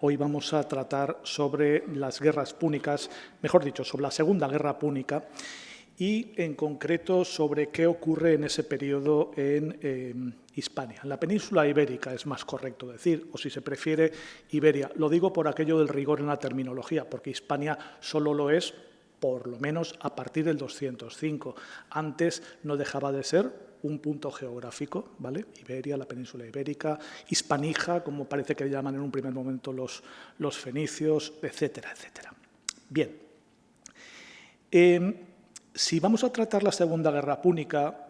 hoy vamos a tratar sobre las guerras púnicas, mejor dicho, sobre la Segunda Guerra Púnica y, en concreto, sobre qué ocurre en ese periodo en Hispania. En la península ibérica es más correcto decir, o si se prefiere, Iberia. Lo digo por aquello del rigor en la terminología, porque Hispania solo lo es, por lo menos, a partir del 205. Antes no dejaba de ser un punto geográfico, ¿vale? Iberia, la península ibérica, Hispanija, como parece que llaman en un primer momento los fenicios, etcétera, etcétera. Bien. Si vamos a tratar la Segunda Guerra Púnica,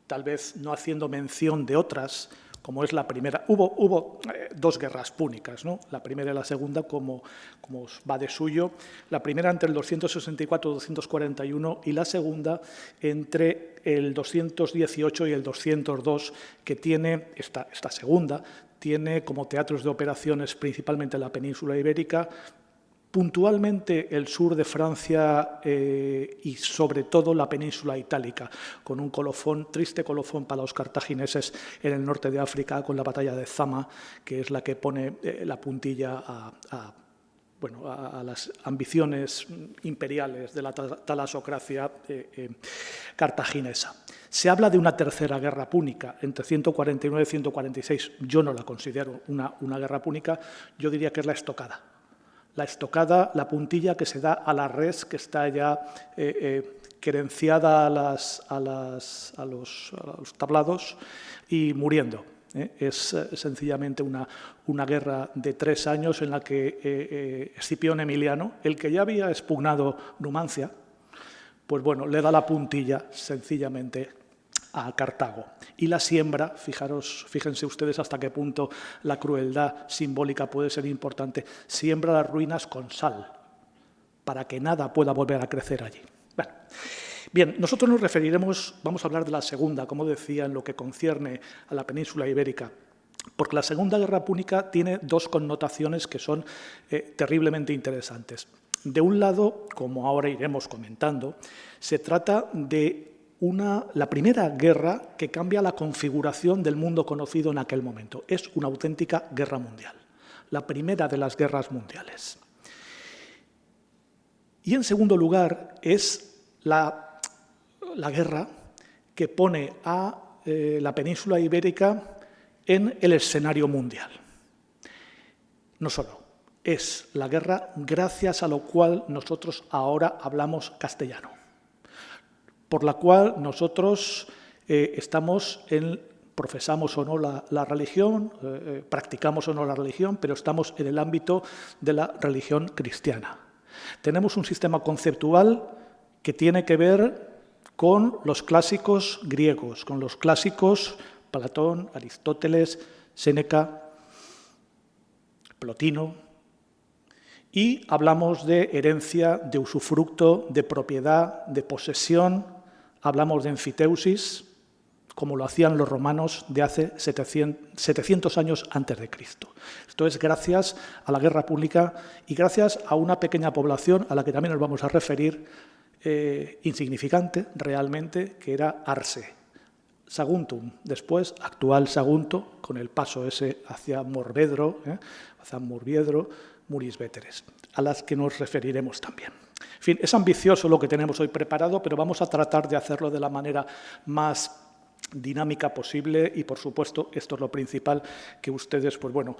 tal vez no haciendo mención de otras, como es la primera. Hubo dos guerras púnicas, ¿no? La primera y la segunda, como os va de suyo. La primera entre el 264 y 241 y la segunda entre el 218 y el 202, que tiene, esta segunda, tiene como teatros de operaciones principalmente la península ibérica, puntualmente el sur de Francia y, sobre todo, la península itálica, con un colofón, triste colofón para los cartagineses en el norte de África, con la batalla de Zama, que es la que pone la puntilla a las ambiciones imperiales de la talasocracia cartaginesa. Se habla de una tercera guerra púnica, entre 149 y 146. Yo no la considero una guerra púnica, yo diría que es la estocada. La estocada, la puntilla que se da a la res que está ya querenciada a los tablados y muriendo. Es sencillamente una guerra de 3 años en la que Escipión Emiliano, el que ya había expugnado Numancia, pues bueno, le da la puntilla sencillamente a Cartago. Y la siembra, fíjense ustedes hasta qué punto la crueldad simbólica puede ser importante, siembra las ruinas con sal, para que nada pueda volver a crecer allí. Bueno, bien, nosotros nos referiremos, vamos a hablar de la segunda, como decía, en lo que concierne a la península ibérica, porque la Segunda Guerra Púnica tiene dos connotaciones que son terriblemente interesantes. De un lado, como ahora iremos comentando, se trata de la primera guerra que cambia la configuración del mundo conocido en aquel momento. Es una auténtica guerra mundial, la primera de las guerras mundiales. Y, en segundo lugar, es la guerra que pone a la península ibérica en el escenario mundial. No solo, es la guerra gracias a la cual nosotros ahora hablamos castellano, por la cual nosotros profesamos o no la religión, practicamos o no la religión, pero estamos en el ámbito de la religión cristiana. Tenemos un sistema conceptual que tiene que ver con los clásicos griegos, con los clásicos Platón, Aristóteles, Séneca, Plotino, y hablamos de herencia, de usufructo, de propiedad, de posesión. Hablamos de enfiteusis, como lo hacían los romanos de hace 700 años antes de Cristo. Esto es gracias a la guerra púnica y gracias a una pequeña población a la que también nos vamos a referir, insignificante realmente, que era Arse. Saguntum, después actual Sagunto, con el paso ese hacia Morvedro, hacia Murviedro, Muris Veteres, a las que nos referiremos también. En fin, es ambicioso lo que tenemos hoy preparado, pero vamos a tratar de hacerlo de la manera más dinámica posible y, por supuesto, esto es lo principal, que ustedes, pues bueno,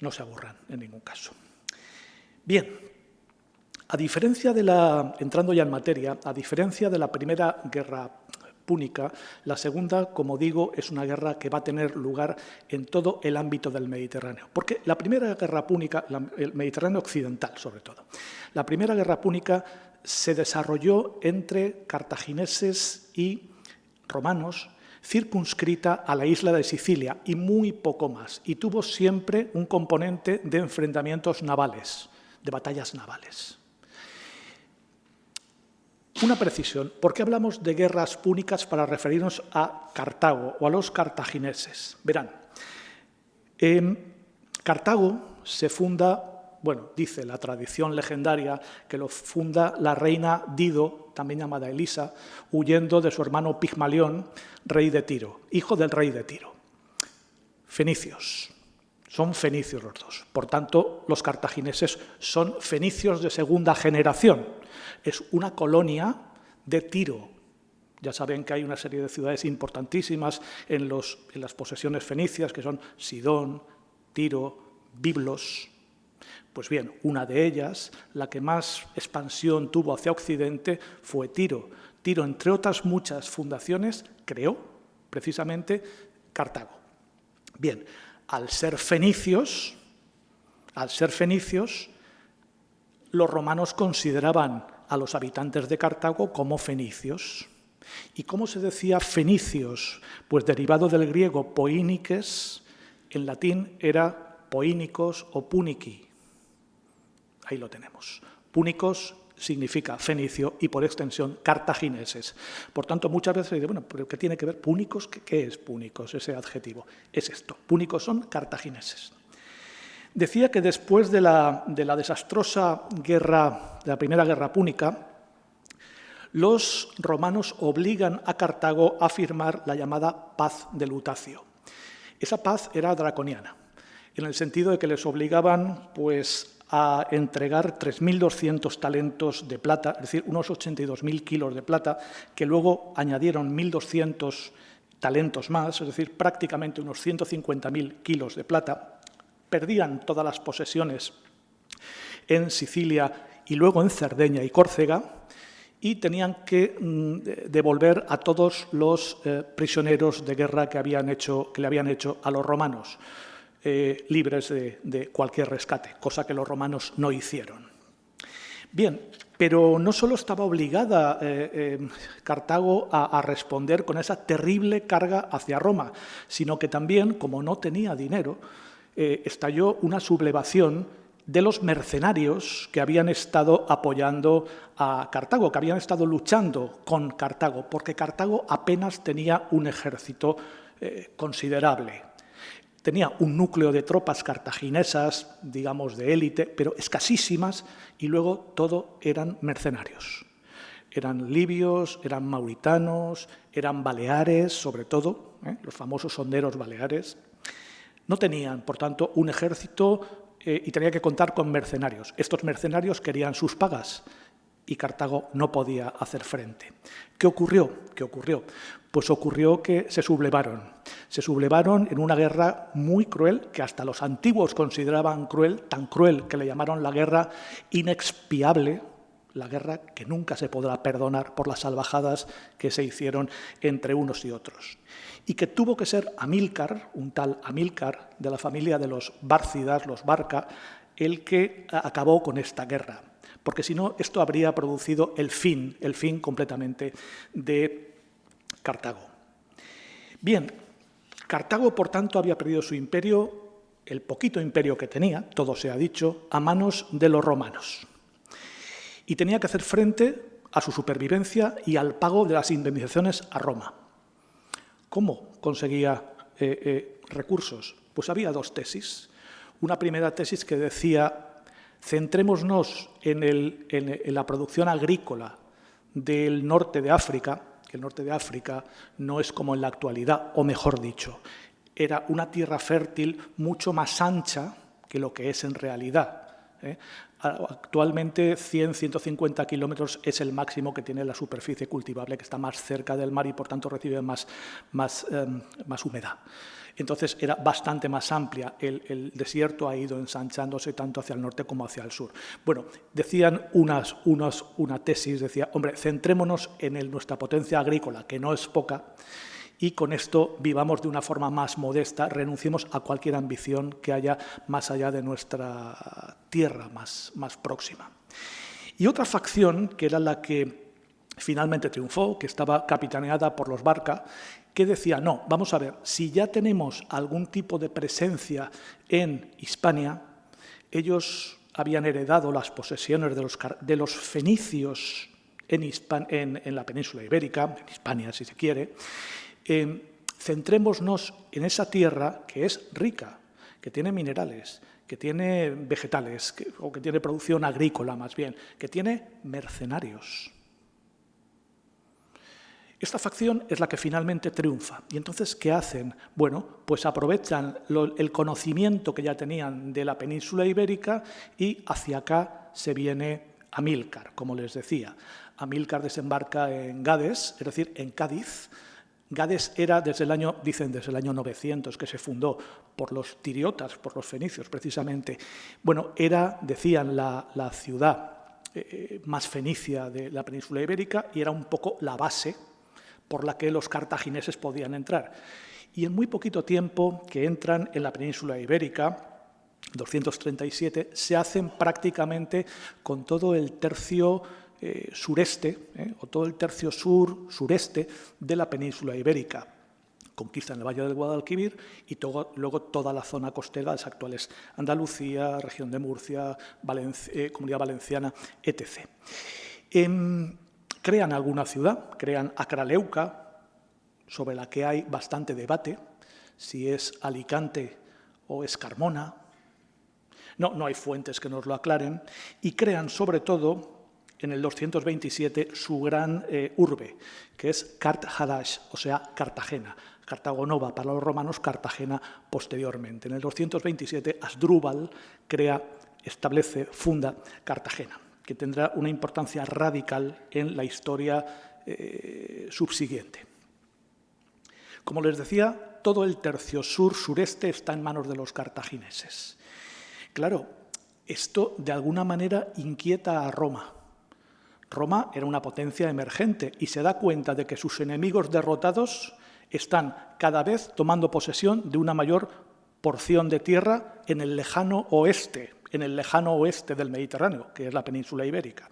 no se aburran en ningún caso. Bien, entrando ya en materia, a diferencia de la primera guerra púnica, la segunda, como digo, es una guerra que va a tener lugar en todo el ámbito del Mediterráneo. Porque la primera guerra púnica, el Mediterráneo occidental sobre todo, la primera guerra púnica se desarrolló entre cartagineses y romanos, circunscrita a la isla de Sicilia y muy poco más, y tuvo siempre un componente de enfrentamientos navales, de batallas navales. Una precisión, ¿por qué hablamos de guerras púnicas para referirnos a Cartago o a los cartagineses? Verán, Cartago se funda, bueno, dice la tradición legendaria que lo funda la reina Dido, también llamada Elisa, huyendo de su hermano Pigmalión, rey de Tiro, hijo del rey de Tiro. Fenicios, Son fenicios los dos. Por tanto, los cartagineses son fenicios de segunda generación. Es una colonia de Tiro. Ya saben que hay una serie de ciudades importantísimas en las posesiones fenicias, que son Sidón, Tiro, Biblos. Pues bien, una de ellas, la que más expansión tuvo hacia Occidente, fue Tiro. Tiro, entre otras muchas fundaciones, creó precisamente Cartago. Bien, al ser fenicios, los romanos consideraban a los habitantes de Cartago como fenicios. ¿Y cómo se decía fenicios? Pues derivado del griego poíniques, en latín era poínicos o punici. Ahí lo tenemos. Púnicos significa fenicio y, por extensión, cartagineses. Por tanto, muchas veces se dice, bueno, ¿pero qué tiene que ver púnicos? ¿Qué es púnicos, ese adjetivo? Es esto. Púnicos son cartagineses. Decía que después de la desastrosa guerra, de la primera guerra púnica, los romanos obligan a Cartago a firmar la llamada paz de Lutacio. Esa paz era draconiana, en el sentido de que les obligaban pues, a entregar 3.200 talentos de plata, es decir, unos 82.000 kilos de plata, que luego añadieron 1.200 talentos más, es decir, prácticamente unos 150.000 kilos de plata. Perdían todas las posesiones en Sicilia y luego en Cerdeña y Córcega, y tenían que devolver a todos los prisioneros de guerra que le habían hecho a los romanos. Libres de cualquier rescate, cosa que los romanos no hicieron. Bien, pero no solo estaba obligada Cartago a responder con esa terrible carga hacia Roma, sino que también, como no tenía dinero, estalló una sublevación de los mercenarios que habían estado apoyando a Cartago, que habían estado luchando con Cartago, porque Cartago apenas tenía un ejército considerable. Tenía un núcleo de tropas cartaginesas, digamos, de élite, pero escasísimas, y luego todo eran mercenarios. Eran libios, eran mauritanos, eran baleares, sobre todo, los famosos honderos baleares. No tenían, por tanto, un ejército y tenía que contar con mercenarios. Estos mercenarios querían sus pagas y Cartago no podía hacer frente. ¿Qué ocurrió? Pues ocurrió que se sublevaron. Se sublevaron en una guerra muy cruel, que hasta los antiguos consideraban cruel, tan cruel que le llamaron la guerra inexpiable, la guerra que nunca se podrá perdonar por las salvajadas que se hicieron entre unos y otros. Y que tuvo que ser Amílcar, un tal Amílcar, de la familia de los Bárcidas, los Barca, el que acabó con esta guerra. Porque si no, esto habría producido el fin completamente de Cartago. Bien, Cartago, por tanto, había perdido su imperio, el poquito imperio que tenía, todo se ha dicho, a manos de los romanos. Y tenía que hacer frente a su supervivencia y al pago de las indemnizaciones a Roma. ¿Cómo conseguía recursos? Pues había dos tesis. Una primera tesis que decía: centrémonos en la producción agrícola del norte de África, que el norte de África no es como en la actualidad, o mejor dicho, era una tierra fértil mucho más ancha que lo que es en realidad. Actualmente 100-150 kilómetros es el máximo que tiene la superficie cultivable, que está más cerca del mar y por tanto recibe más humedad. Entonces era bastante más amplia, el desierto ha ido ensanchándose tanto hacia el norte como hacia el sur. Bueno, decían una tesis, decía, hombre, centrémonos en nuestra potencia agrícola, que no es poca, y con esto vivamos de una forma más modesta, renunciemos a cualquier ambición que haya más allá de nuestra tierra más próxima. Y otra facción, que era la que finalmente triunfó, que estaba capitaneada por los Barca, que decía, no, vamos a ver, si ya tenemos algún tipo de presencia en Hispania, ellos habían heredado las posesiones de los fenicios en la península ibérica, en Hispania si se quiere. Centrémonos en esa tierra que es rica, que tiene minerales, que tiene vegetales, o que tiene producción agrícola más bien, que tiene mercenarios. Esta facción es la que finalmente triunfa. ¿Y entonces qué hacen? Bueno, pues aprovechan el conocimiento que ya tenían de la península ibérica y hacia acá se viene Amílcar, como les decía. Amílcar desembarca en Gades, es decir, en Cádiz. Gades era dicen desde el año 900, que se fundó por los tiriotas, por los fenicios precisamente. Bueno, era, decían, la ciudad más fenicia de la península ibérica y era un poco la base por la que los cartagineses podían entrar. Y en muy poquito tiempo que entran en la península ibérica, 237, se hacen prácticamente con todo el tercio sureste, o todo el tercio sureste de la península ibérica. Conquistan el Valle del Guadalquivir y luego toda la zona costera, las actuales Andalucía, región de Murcia, Comunidad Valenciana, etc. Crean alguna ciudad, crean Acraleuca, sobre la que hay bastante debate, si es Alicante o es Carmona. No hay fuentes que nos lo aclaren. Y crean, sobre todo, en el 227, su gran urbe, que es Cart-Hadash, o sea, Cartagena. Cartago Nova para los romanos, Cartagena posteriormente. En el 227, Asdrúbal funda Cartagena, que tendrá una importancia radical en la historia subsiguiente. Como les decía, todo el tercio sur-sureste está en manos de los cartagineses. Claro, esto de alguna manera inquieta a Roma. Roma era una potencia emergente y se da cuenta de que sus enemigos derrotados están cada vez tomando posesión de una mayor porción de tierra en el lejano oeste del Mediterráneo, que es la península ibérica.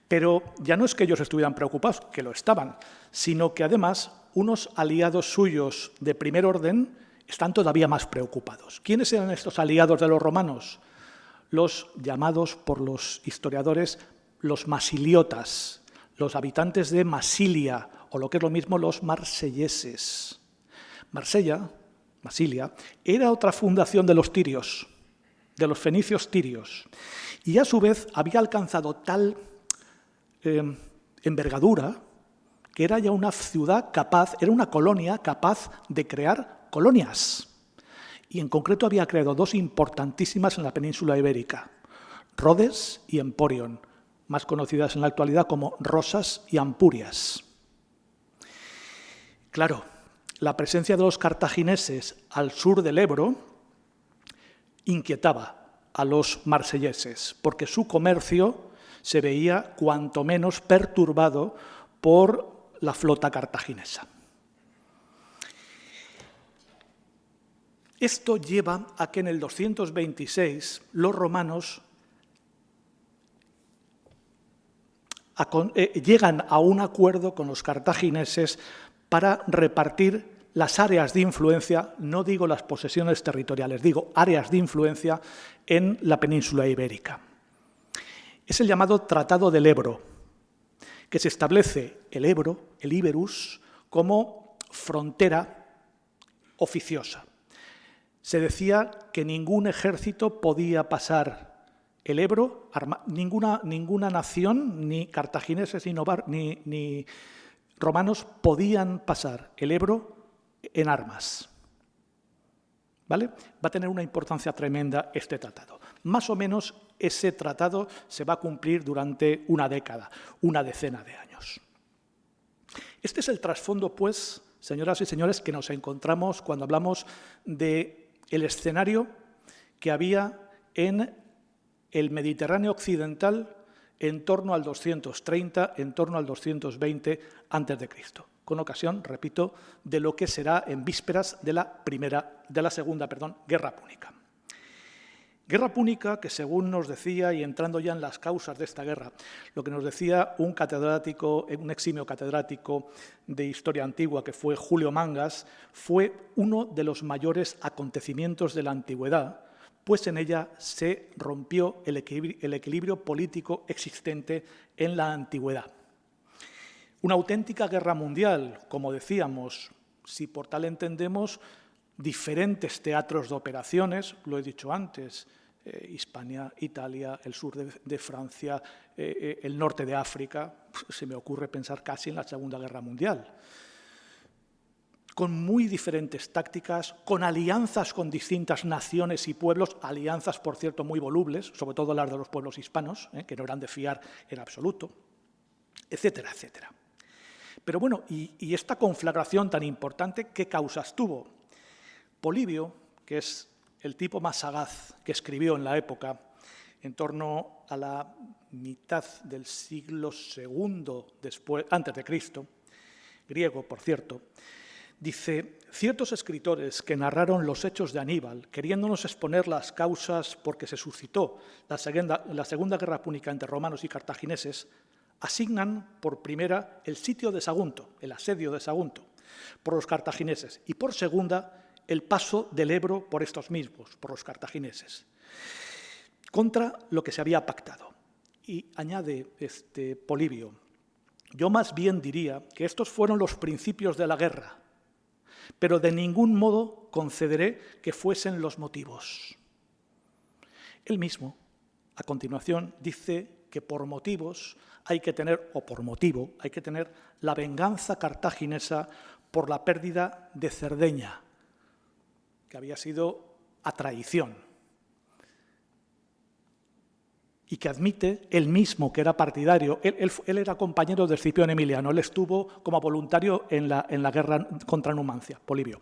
Pero ya no es que ellos estuvieran preocupados, que lo estaban, sino que además unos aliados suyos de primer orden están todavía más preocupados. ¿Quiénes eran estos aliados de los romanos? Los llamados por los historiadores los masiliotas, los habitantes de Masilia, o lo que es lo mismo, los marselleses. Masilia, era otra fundación de los tirios, de los fenicios tirios, y a su vez había alcanzado tal envergadura que era ya una ciudad era una colonia capaz de crear colonias. Y en concreto había creado dos importantísimas en la península ibérica, Rhodes y Emporion, más conocidas en la actualidad como Rosas y Ampurias. Claro, la presencia de los cartagineses al sur del Ebro inquietaba a los marselleses, porque su comercio se veía cuanto menos perturbado por la flota cartaginesa. Esto lleva a que en el 226 los romanos llegan a un acuerdo con los cartagineses para repartir las áreas de influencia, no digo las posesiones territoriales, digo áreas de influencia en la península ibérica. Es el llamado Tratado del Ebro, que se establece el Ebro, el Iberus, como frontera oficiosa. Se decía que ningún ejército podía pasar el Ebro, ninguna nación, ni cartagineses ni romanos, podían pasar el Ebro en armas. ¿Vale? Va a tener una importancia tremenda este tratado. Más o menos ese tratado se va a cumplir durante una década, una decena de años. Este es el trasfondo, pues, señoras y señores, que nos encontramos cuando hablamos del escenario que había en el Mediterráneo occidental en torno al 230, en torno al 220 a.C., con ocasión, repito, de lo que será en vísperas de la Segunda Guerra Púnica. Guerra Púnica que, según nos decía, y entrando ya en las causas de esta guerra, lo que nos decía un eximio catedrático de Historia Antigua, que fue Julio Mangas, fue uno de los mayores acontecimientos de la antigüedad, pues en ella se rompió el equilibrio político existente en la antigüedad. Una auténtica guerra mundial, como decíamos, si por tal entendemos diferentes teatros de operaciones, lo he dicho antes, Hispania, Italia, el sur de Francia, el norte de África. Se me ocurre pensar casi en la Segunda Guerra Mundial. Con muy diferentes tácticas, con alianzas con distintas naciones y pueblos, alianzas, por cierto, muy volubles, sobre todo las de los pueblos hispanos, que no eran de fiar en absoluto, etcétera, etcétera. Pero bueno, y esta conflagración tan importante, ¿qué causas tuvo? Polibio, que es el tipo más sagaz que escribió en la época, en torno a la mitad del siglo II antes de Cristo, griego, por cierto, dice: ciertos escritores que narraron los hechos de Aníbal, queriéndonos exponer las causas por que se suscitó la Segunda Guerra Púnica entre romanos y cartagineses, asignan por primera el sitio de Sagunto, el asedio de Sagunto, por los cartagineses, y por segunda el paso del Ebro por estos mismos, por los cartagineses, contra lo que se había pactado. Y añade Polibio: yo más bien diría que estos fueron los principios de la guerra, pero de ningún modo concederé que fuesen los motivos. Él mismo, a continuación, dice que por motivos hay que tener, o por motivo, hay que tener la venganza cartaginesa por la pérdida de Cerdeña, que había sido a traición, y que admite él mismo que era partidario. Él era compañero de Escipión Emiliano, él estuvo como voluntario en la guerra contra Numancia, Polibio.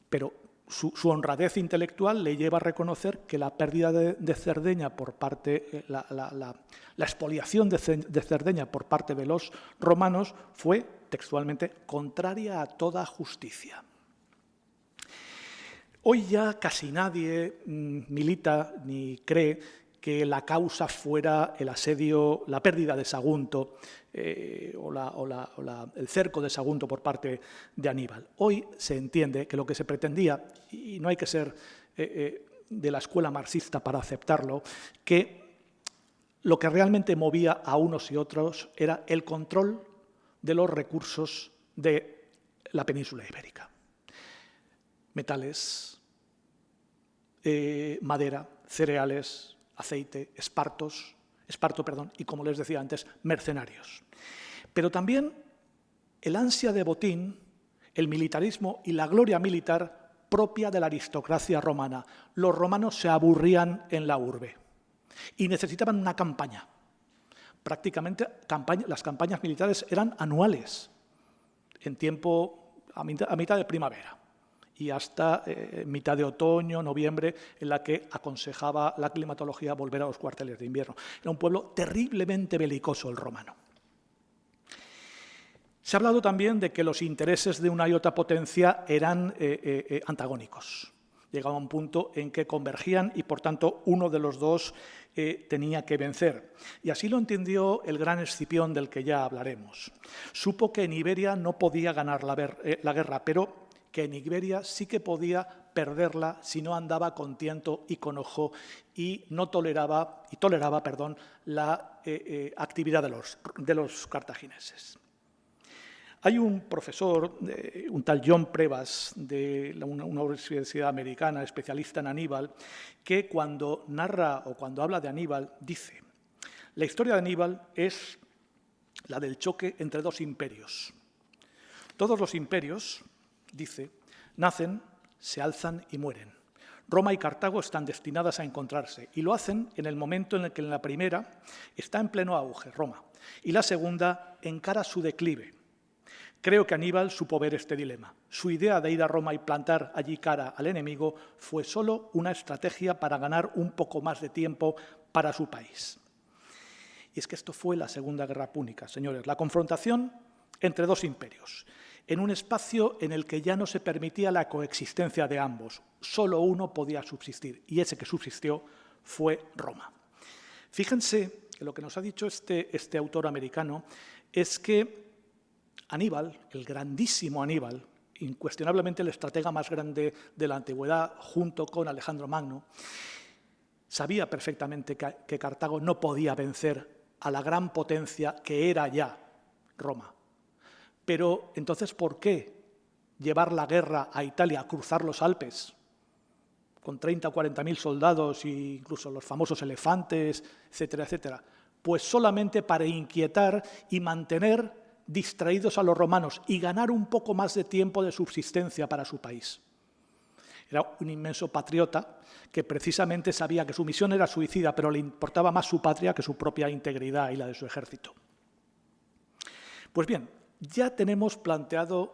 Pero su honradez intelectual le lleva a reconocer que la pérdida de Cerdeña por parte, la expoliación de Cerdeña por parte de los romanos fue, textualmente, contraria a toda justicia. Hoy ya casi nadie milita ni cree que la causa fuera el asedio, la pérdida de Sagunto o el cerco de Sagunto por parte de Aníbal. Hoy se entiende que lo que se pretendía, y no hay que ser de la escuela marxista para aceptarlo, que lo que realmente movía a unos y otros era el control de los recursos de la península ibérica. Metales, madera, cereales, aceite, esparto, y, como les decía antes, mercenarios. Pero también el ansia de botín, el militarismo y la gloria militar propia de la aristocracia romana. Los romanos se aburrían en la urbe y necesitaban una campaña. Prácticamente las campañas militares eran anuales, en tiempo a mitad de primavera y hasta mitad de otoño, noviembre, en la que aconsejaba la climatología volver a los cuarteles de invierno. Era un pueblo terriblemente belicoso el romano. Se ha hablado también de que los intereses de una y otra potencia eran antagónicos. Llegaba a un punto en que convergían y, por tanto, uno de los dos tenía que vencer. Y así lo entendió el gran Escipión, del que ya hablaremos. Supo que en Iberia no podía ganar la guerra, pero que en Iberia sí que podía perderla si no andaba con tiento y con ojo y toleraba la actividad de los cartagineses. Hay un profesor, un tal John Prevas, de una universidad americana, especialista en Aníbal, que cuando narra o cuando habla de Aníbal dice: la historia de Aníbal es la del choque entre dos imperios. Todos los imperios, dice, nacen, se alzan y mueren. Roma y Cartago están destinadas a encontrarse y lo hacen en el momento en el que la primera está en pleno auge, Roma, y la segunda encara su declive. Creo que Aníbal supo ver este dilema. Su idea de ir a Roma y plantar allí cara al enemigo fue solo una estrategia para ganar un poco más de tiempo para su país. Y es que esto fue la Segunda Guerra Púnica, señores, la confrontación entre dos imperios, en un espacio en el que ya no se permitía la coexistencia de ambos. Solo uno podía subsistir, y ese que subsistió fue Roma. Fíjense que lo que nos ha dicho este autor americano es que Aníbal, el grandísimo Aníbal, incuestionablemente el estratega más grande de la antigüedad, junto con Alejandro Magno, sabía perfectamente que Cartago no podía vencer a la gran potencia que era ya Roma. Pero, entonces, ¿por qué llevar la guerra a Italia, cruzar los Alpes, con 30 o 40.000 soldados e incluso los famosos elefantes, etcétera, etcétera? Pues solamente para inquietar y mantener distraídos a los romanos y ganar un poco más de tiempo de subsistencia para su país. Era un inmenso patriota que precisamente sabía que su misión era suicida, pero le importaba más su patria que su propia integridad y la de su ejército. Pues bien, ya tenemos planteada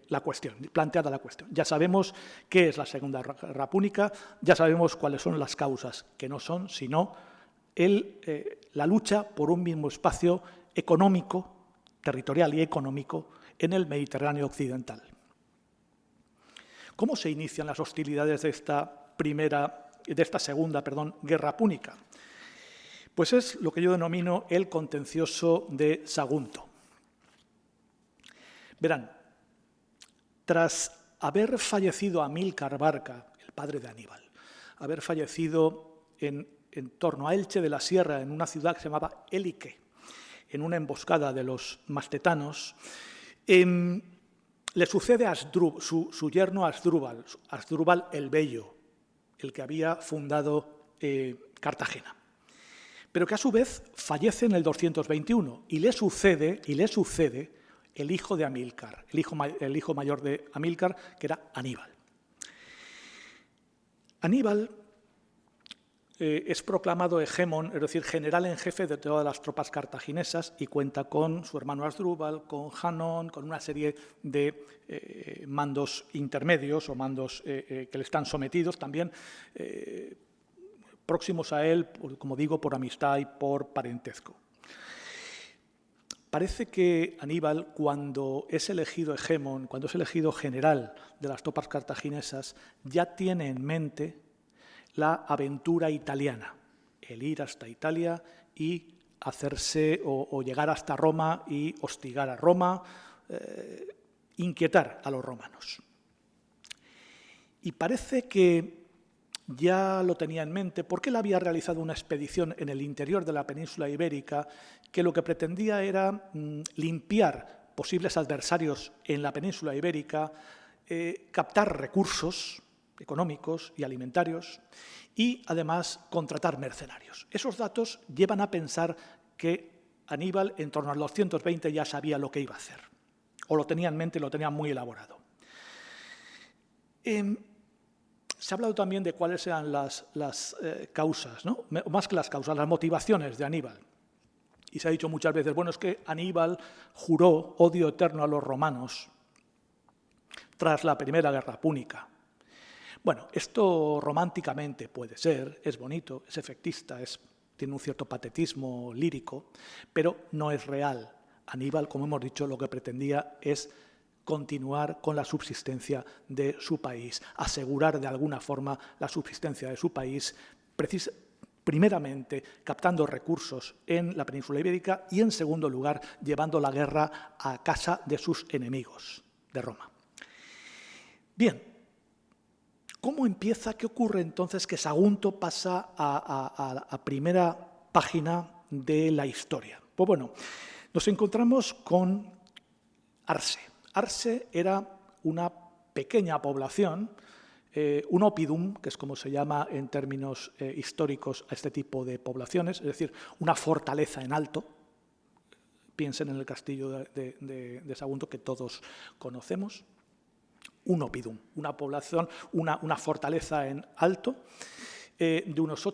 la cuestión. Ya sabemos qué es la Segunda Guerra Púnica, ya sabemos cuáles son las causas, que no son sino la lucha por un mismo espacio económico, territorial y económico en el Mediterráneo occidental. ¿Cómo se inician las hostilidades de esta segunda Guerra Púnica? Pues es lo que yo denomino el contencioso de Sagunto. Verán, tras haber fallecido Amílcar Barca, el padre de Aníbal, haber fallecido en torno a Elche de la Sierra, en una ciudad que se llamaba Élique, en una emboscada de los mastetanos, le sucede a su yerno Asdrúbal el Bello, el que había fundado Cartagena, pero que a su vez fallece en el 221 y le sucede el hijo de Amílcar, el hijo mayor de Amílcar, que era Aníbal. Aníbal es proclamado hegemón, es decir, general en jefe de todas las tropas cartaginesas y cuenta con su hermano Asdrúbal, con Janón, con una serie de mandos intermedios o mandos que le están sometidos también, próximos a él, como digo, por amistad y por parentesco. Parece que Aníbal, cuando es elegido hegemón, cuando es elegido general de las tropas cartaginesas, ya tiene en mente la aventura italiana, el ir hasta Italia y hacerse o llegar hasta Roma y hostigar a Roma, inquietar a los romanos. Y parece que ya lo tenía en mente porque él había realizado una expedición en el interior de la península ibérica que lo que pretendía era limpiar posibles adversarios en la península ibérica, captar recursos económicos y alimentarios y, además, contratar mercenarios. Esos datos llevan a pensar que Aníbal, en torno al 220, ya sabía lo que iba a hacer, o lo tenía en mente y lo tenía muy elaborado. Se ha hablado también de cuáles eran las causas, ¿no? Más que las causas, las motivaciones de Aníbal. Y se ha dicho muchas veces, bueno, es que Aníbal juró odio eterno a los romanos tras la Primera Guerra Púnica. Bueno, esto románticamente puede ser, es bonito, es efectista, tiene un cierto patetismo lírico, pero no es real. Aníbal, como hemos dicho, lo que pretendía es continuar con la subsistencia de su país, asegurar de alguna forma la subsistencia de su país, primeramente captando recursos en la península ibérica y, en segundo lugar, llevando la guerra a casa de sus enemigos, de Roma. Bien, ¿cómo empieza? ¿Qué ocurre entonces que Sagunto pasa a primera página de la historia? Pues bueno, nos encontramos con Arse. Arse era una pequeña población, un oppidum, que es como se llama en términos históricos a este tipo de poblaciones, es decir, una fortaleza en alto. Piensen en el castillo de Sagunto que todos conocemos. Un oppidum, una población, una fortaleza en alto de unas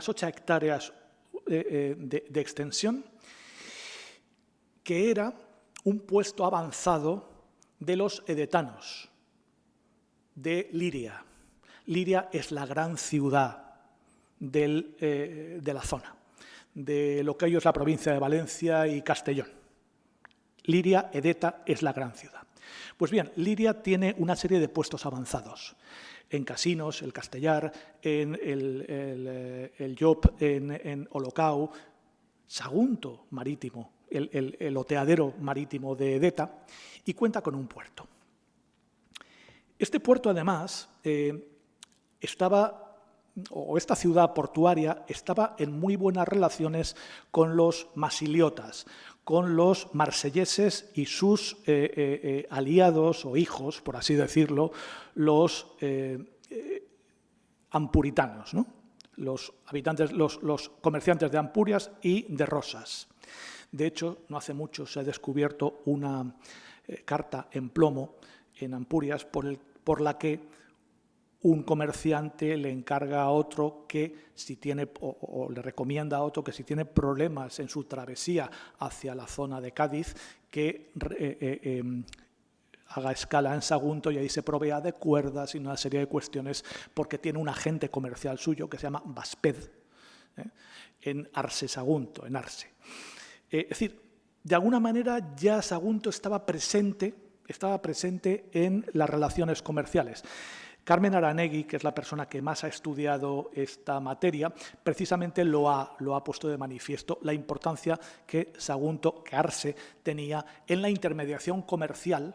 8 hectáreas de extensión, que era un puesto avanzado de los edetanos, de Liria. Liria es la gran ciudad de la zona, de lo que hoy es la provincia de Valencia y Castellón. Liria, Edeta, es la gran ciudad. Pues bien, Liria tiene una serie de puestos avanzados, en Casinos, el Castellar, en el Llop, en Olocau, Sagunto marítimo, el oteadero marítimo de Edeta, y cuenta con un puerto. Este puerto, además, esta ciudad portuaria estaba en muy buenas relaciones con los masiliotas, con los marselleses y sus aliados o hijos, por así decirlo, los ampuritanos, ¿no? Los comerciantes de Ampurias y de Rosas. De hecho, no hace mucho se ha descubierto una carta en plomo en Ampurias por la que un comerciante le encarga a otro que si tiene, o le recomienda a otro que si tiene problemas en su travesía hacia la zona de Cádiz, que haga escala en Sagunto y ahí se provea de cuerdas y una serie de cuestiones porque tiene un agente comercial suyo que se llama Vasped, en Arce Sagunto, en Arce. Es decir, de alguna manera ya Sagunto estaba presente en las relaciones comerciales. Carmen Aranegui, que es la persona que más ha estudiado esta materia, precisamente lo ha puesto de manifiesto la importancia que Sagunto, que Arce, tenía en la intermediación comercial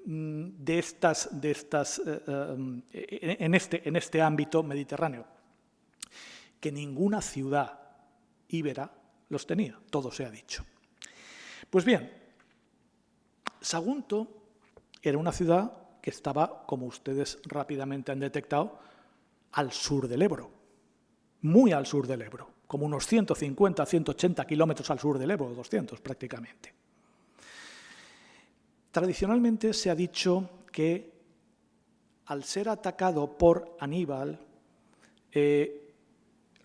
en este ámbito mediterráneo, que ninguna ciudad íbera los tenía, todo se ha dicho. Pues bien, Sagunto era una ciudad que estaba, como ustedes rápidamente han detectado, al sur del Ebro, muy al sur del Ebro, como unos 150, 180 kilómetros al sur del Ebro, 200 prácticamente. Tradicionalmente se ha dicho que al ser atacado por Aníbal,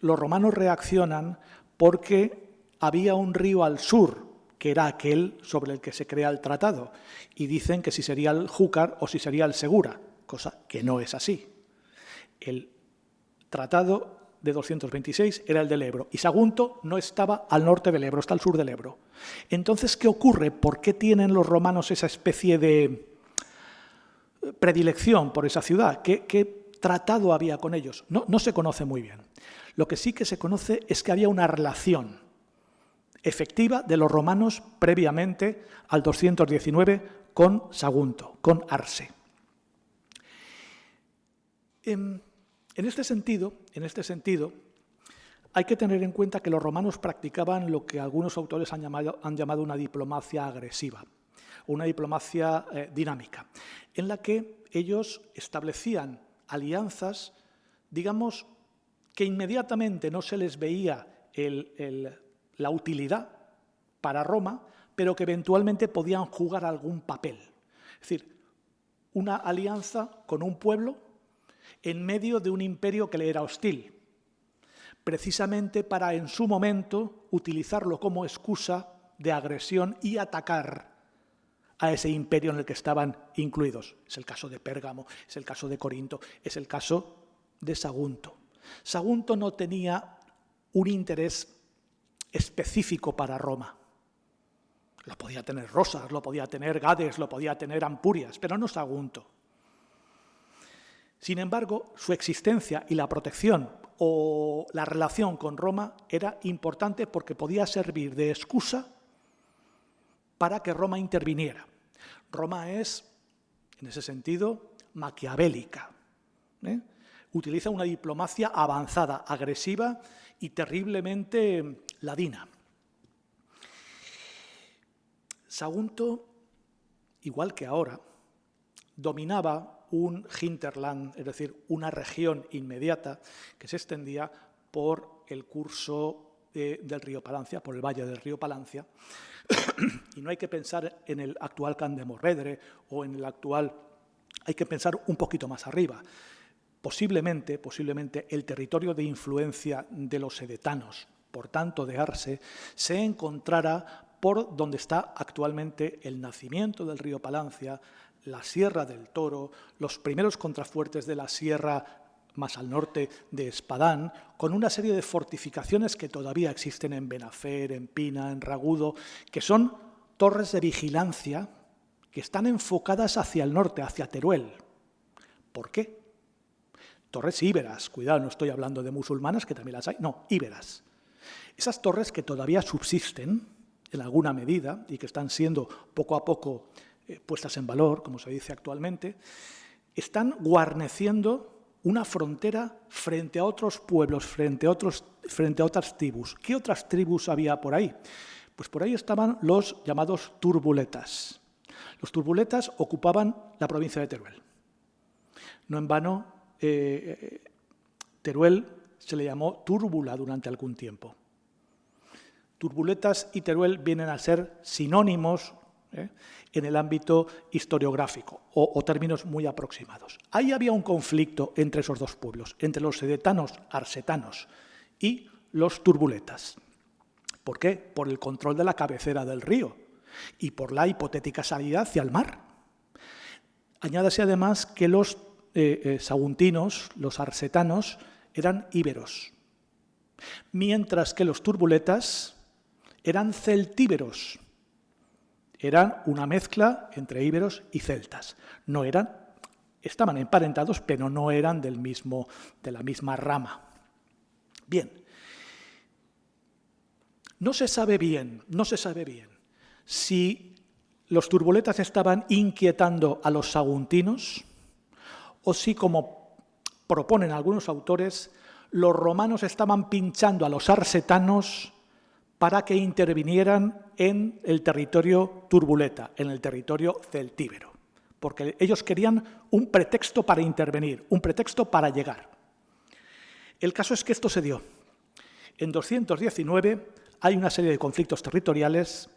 los romanos reaccionan porque había un río al sur, que era aquel sobre el que se crea el tratado, y dicen que si sería el Júcar o si sería el Segura, cosa que no es así. El tratado de 226 era el del Ebro, y Sagunto no estaba al norte del Ebro, está al sur del Ebro. Entonces, ¿qué ocurre? ¿Por qué tienen los romanos esa especie de predilección por esa ciudad? ¿Qué tratado había con ellos? No se conoce muy bien. Lo que sí que se conoce es que había una relación efectiva de los romanos previamente al 219 con Sagunto, con Arce. En este sentido, hay que tener en cuenta que los romanos practicaban lo que algunos autores han llamado una diplomacia agresiva, una diplomacia dinámica, en la que ellos establecían alianzas, digamos, que inmediatamente no se les veía la utilidad para Roma, pero que eventualmente podían jugar algún papel. Es decir, una alianza con un pueblo en medio de un imperio que le era hostil, precisamente para en su momento utilizarlo como excusa de agresión y atacar a ese imperio en el que estaban incluidos. Es el caso de Pérgamo, es el caso de Corinto, es el caso de Sagunto. Sagunto no tenía un interés específico para Roma. Lo podía tener Rosas, lo podía tener Gades, lo podía tener Ampurias, pero no Sagunto. Sin embargo, su existencia y la protección o la relación con Roma era importante porque podía servir de excusa para que Roma interviniera. Roma es, en ese sentido, maquiavélica. Utiliza una diplomacia avanzada, agresiva y terriblemente ladina. Sagunto, igual que ahora, dominaba un hinterland, es decir, una región inmediata que se extendía por el curso del río Palancia, por el valle del río Palancia, y no hay que pensar en el actual Can de Morvedre o en el actual, hay que pensar un poquito más arriba. Posiblemente el territorio de influencia de los edetanos, por tanto de Arce, se encontrara por donde está actualmente el nacimiento del río Palancia, la Sierra del Toro, los primeros contrafuertes de la sierra más al norte de Espadán, con una serie de fortificaciones que todavía existen en Benafer, en Pina, en Ragudo, que son torres de vigilancia que están enfocadas hacia el norte, hacia Teruel. ¿Por qué? Torres íberas, cuidado, no estoy hablando de musulmanas, que también las hay, no, íberas. Esas torres que todavía subsisten en alguna medida y que están siendo poco a poco puestas en valor, como se dice actualmente, están guarneciendo una frontera frente a otros pueblos, frente a otras tribus. ¿Qué otras tribus había por ahí? Pues por ahí estaban los llamados turbuletas. Los turbuletas ocupaban la provincia de Teruel. No en vano, Teruel se le llamó Túrbula durante algún tiempo. Turbuletas y Teruel vienen a ser sinónimos en el ámbito historiográfico o términos muy aproximados. Ahí había un conflicto entre esos dos pueblos, entre los sedetanos arsetanos y los turbuletas. ¿Por qué? Por el control de la cabecera del río y por la hipotética salida hacia el mar. Añádase además que los saguntinos, los arsetanos, eran íberos, mientras que los turbuletas eran celtíberos. Eran una mezcla entre íberos y celtas. Estaban emparentados, pero no eran de la misma rama. Bien. No se sabe bien si los turbuletas estaban inquietando a los saguntinos o si, como proponen algunos autores, los romanos estaban pinchando a los arsetanos para que intervinieran en el territorio turbuleta, en el territorio celtíbero, porque ellos querían un pretexto para intervenir, un pretexto para llegar. El caso es que esto se dio. En 219 hay una serie de conflictos territoriales.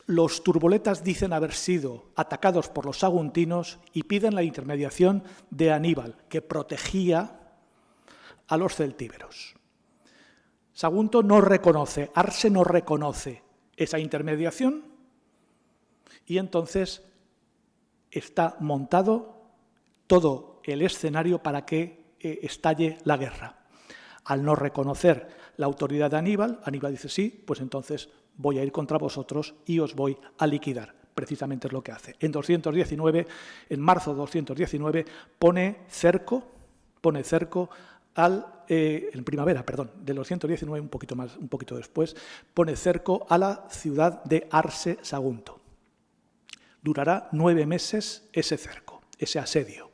Los turbuletas dicen haber sido atacados por los saguntinos y piden la intermediación de Aníbal, que protegía a los celtíberos. Sagunto no reconoce, Arse no reconoce esa intermediación y entonces está montado todo el escenario para que estalle la guerra. Al no reconocer la autoridad de Aníbal, Aníbal dice sí, pues entonces voy a ir contra vosotros y os voy a liquidar. Precisamente es lo que hace. En marzo de 219, pone cerco en primavera, de los 119, un poquito después, pone cerco a la ciudad de Arse Sagunto. Durará 9 meses ese cerco, ese asedio.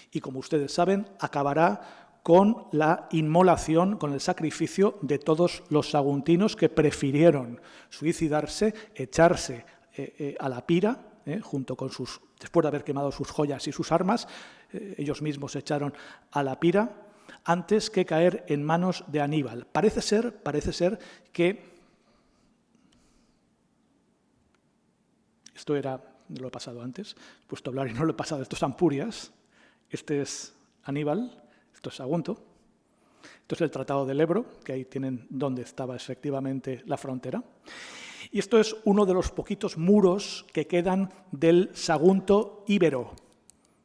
Y como ustedes saben, acabará con la inmolación, con el sacrificio de todos los saguntinos que prefirieron suicidarse, echarse a la pira, después de haber quemado sus joyas y sus armas, ellos mismos se echaron a la pira, antes que caer en manos de Aníbal. Parece ser que esto lo he pasado antes, he puesto a hablar y no lo he pasado, esto es Ampurias, este es Aníbal, esto es Sagunto, esto es el Tratado del Ebro, que ahí tienen donde estaba efectivamente la frontera, y esto es uno de los poquitos muros que quedan del Sagunto íbero.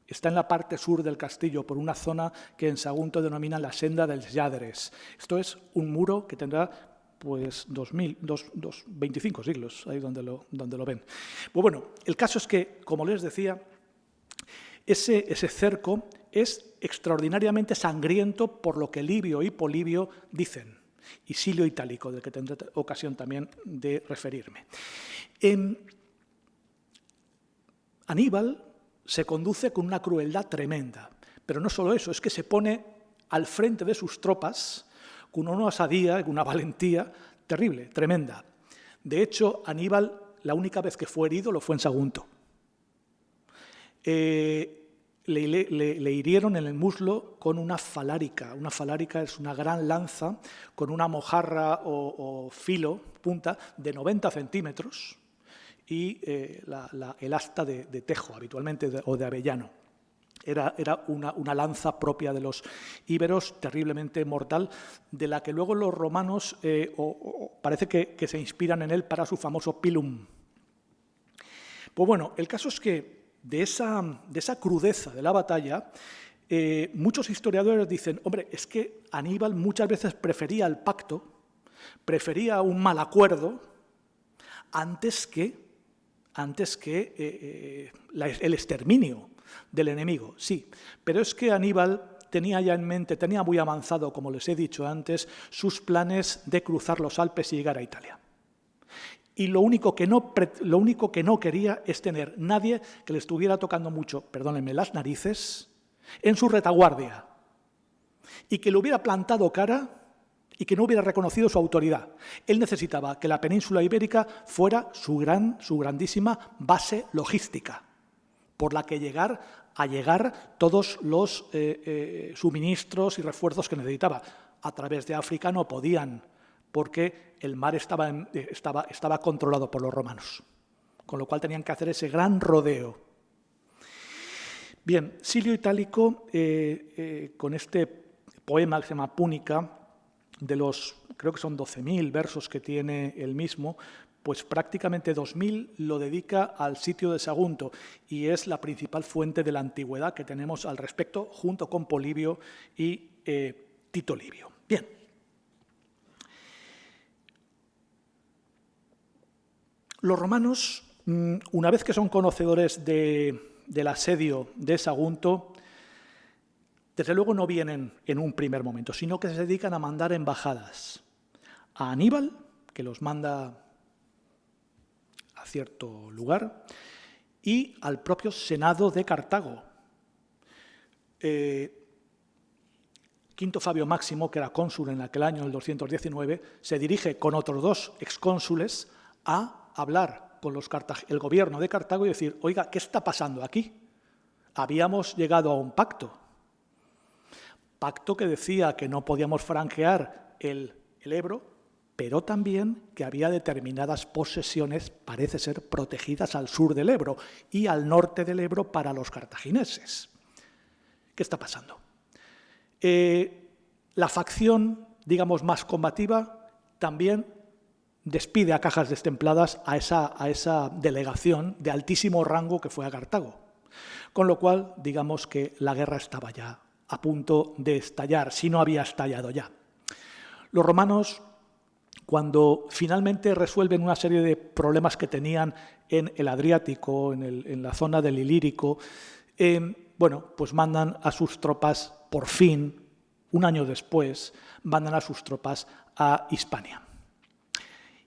Está en la parte sur del castillo, por una zona que en Sagunto denominan la Senda dels Lladres. Esto es un muro que tendrá pues 25 siglos, ahí donde lo ven. Pues bueno, el caso es que, como les decía, ese cerco es extraordinariamente sangriento por lo que Livio y Polibio dicen, y Silio Itálico, del que tendré ocasión también de referirme. Aníbal se conduce con una crueldad tremenda, pero no solo eso, es que se pone al frente de sus tropas con una osadía, con una valentía terrible, tremenda. De hecho, Aníbal, la única vez que fue herido, lo fue en Sagunto. Le hirieron en el muslo con una falárica. Una falárica es una gran lanza con una mojarra o filo, punta, de 90 centímetros y el asta de tejo, habitualmente, o de avellano. Era una lanza propia de los íberos, terriblemente mortal, de la que luego los romanos parece que se inspiran en él para su famoso pilum. Pues bueno, el caso es que de esa crudeza de la batalla, muchos historiadores dicen, hombre, es que Aníbal muchas veces prefería el pacto, prefería un mal acuerdo, antes que el exterminio del enemigo, sí. Pero es que Aníbal tenía ya en mente, tenía muy avanzado, como les he dicho antes, sus planes de cruzar los Alpes y llegar a Italia. Y lo único que no quería es tener nadie que le estuviera tocando mucho, perdónenme, las narices, en su retaguardia, y que le hubiera plantado cara y que no hubiera reconocido su autoridad. Él necesitaba que la península ibérica fuera su grandísima base logística, por la que llegar a llegar todos los suministros y refuerzos que necesitaba. A través de África no podían, porque el mar estaba controlado por los romanos, con lo cual tenían que hacer ese gran rodeo. Bien, Silio Itálico, con este poema que se llama Púnica, de los, creo que son 12.000 versos que tiene el mismo, pues prácticamente 2.000 lo dedica al sitio de Sagunto y es la principal fuente de la antigüedad que tenemos al respecto, junto con Polibio y Tito Livio. Bien. Los romanos, una vez que son conocedores del asedio de Sagunto, desde luego no vienen en un primer momento, sino que se dedican a mandar embajadas a Aníbal, que los manda a cierto lugar, y al propio Senado de Cartago. Quinto Fabio Máximo, que era cónsul en aquel año, en el 219, se dirige con otros 2 excónsules a hablar con el gobierno de Cartago y decir, oiga, ¿qué está pasando aquí? Habíamos llegado a un pacto que decía que no podíamos franquear el Ebro, pero también que había determinadas posesiones, parece ser, protegidas al sur del Ebro y al norte del Ebro para los cartagineses. ¿Qué está pasando? La facción, digamos, más combativa también despide a cajas destempladas a esa delegación de altísimo rango que fue a Cartago. Con lo cual, digamos que la guerra estaba ya a punto de estallar, si no había estallado ya. Los romanos, cuando finalmente resuelven una serie de problemas que tenían en el Adriático, en la zona del Ilírico, bueno, pues mandan a sus tropas, por fin, un año después, mandan a sus tropas a Hispania.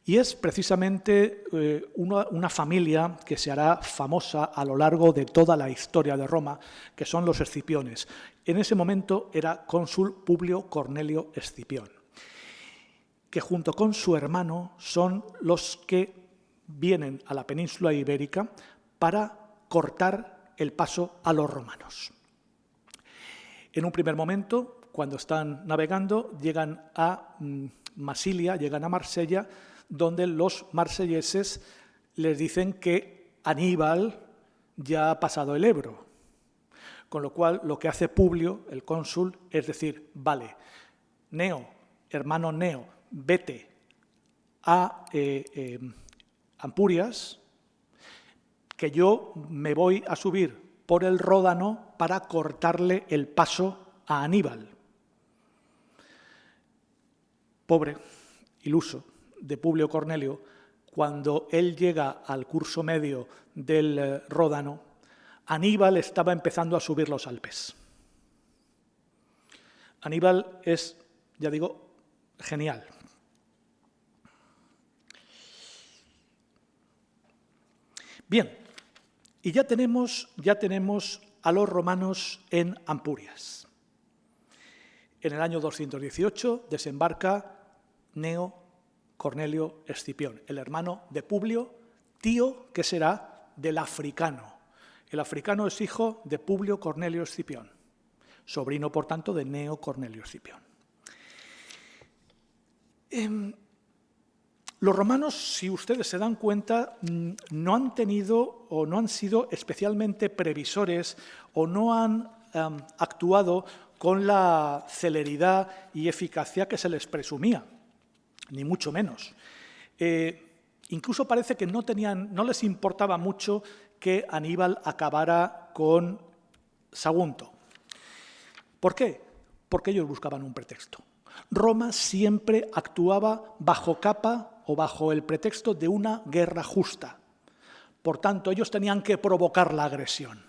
Y es precisamente una familia que se hará famosa a lo largo de toda la historia de Roma, que son los Escipiones. En ese momento era cónsul Publio Cornelio Escipión, que junto con su hermano son los que vienen a la península ibérica para cortar el paso a los romanos. En un primer momento, cuando están navegando, llegan a Masilia, llegan a Marsella, donde los marselleses les dicen que Aníbal ya ha pasado el Ebro. Con lo cual, lo que hace Publio, el cónsul, es decir, vale, Neo, hermano Neo, vete a Ampurias, que yo me voy a subir por el Ródano para cortarle el paso a Aníbal. Pobre, iluso, de Publio Cornelio, cuando él llega al curso medio del Ródano, Aníbal estaba empezando a subir los Alpes. Aníbal es, ya digo, genial. Bien, y ya tenemos a los romanos en Ampurias. En el año 218 desembarca Neo Cornelio Escipión, el hermano de Publio, tío que será del africano. El africano es hijo de Publio Cornelio Escipión, sobrino, por tanto, de Neo Cornelio Escipión. Los romanos, si ustedes se dan cuenta, no han tenido o no han sido especialmente previsores o no han actuado con la celeridad y eficacia que se les presumía, ni mucho menos. Incluso parece que no les importaba mucho que Aníbal acabara con Sagunto. ¿Por qué? Porque ellos buscaban un pretexto. Roma siempre actuaba bajo capa o bajo el pretexto de una guerra justa. Por tanto, ellos tenían que provocar la agresión.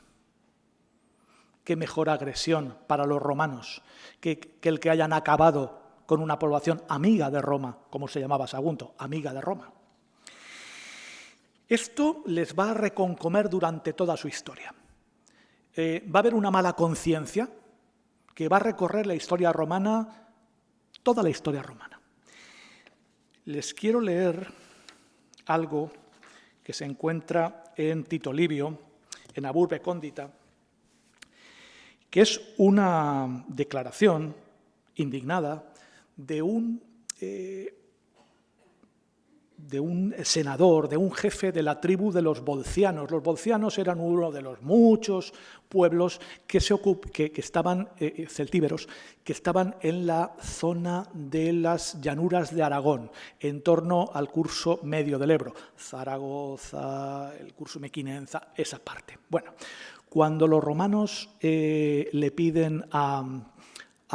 ¿Qué mejor agresión para los romanos que el que hayan acabado con una población amiga de Roma, como se llamaba Sagunto, amiga de Roma? Esto les va a reconcomer durante toda su historia. Va a haber una mala conciencia que va a recorrer la historia romana, toda la historia romana. Les quiero leer algo que se encuentra en Tito Livio, en Aburbe Condita, que es una declaración indignada de un senador, de un jefe de la tribu de los volcianos. Los volcianos eran uno de los muchos pueblos que estaban, celtíberos, que estaban en la zona de las llanuras de Aragón, en torno al curso medio del Ebro, Zaragoza, el curso mequinenza, esa parte. Bueno, cuando los romanos le piden a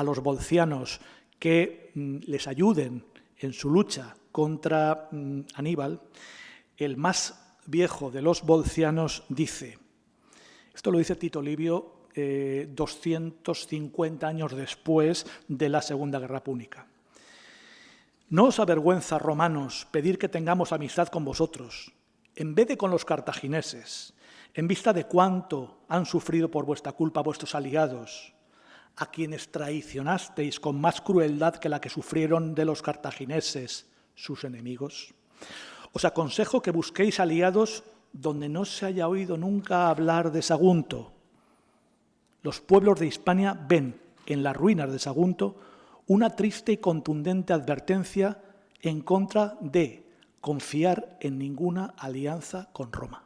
los volcianos que les ayuden en su lucha contra Aníbal, el más viejo de los volcianos dice, esto lo dice Tito Livio 250 años después de la Segunda Guerra Púnica: «No os avergüenza, romanos, pedir que tengamos amistad con vosotros, en vez de con los cartagineses, en vista de cuánto han sufrido por vuestra culpa vuestros aliados, a quienes traicionasteis con más crueldad que la que sufrieron de los cartagineses sus enemigos. Os aconsejo que busquéis aliados donde no se haya oído nunca hablar de Sagunto. Los pueblos de Hispania ven en las ruinas de Sagunto una triste y contundente advertencia en contra de confiar en ninguna alianza con Roma».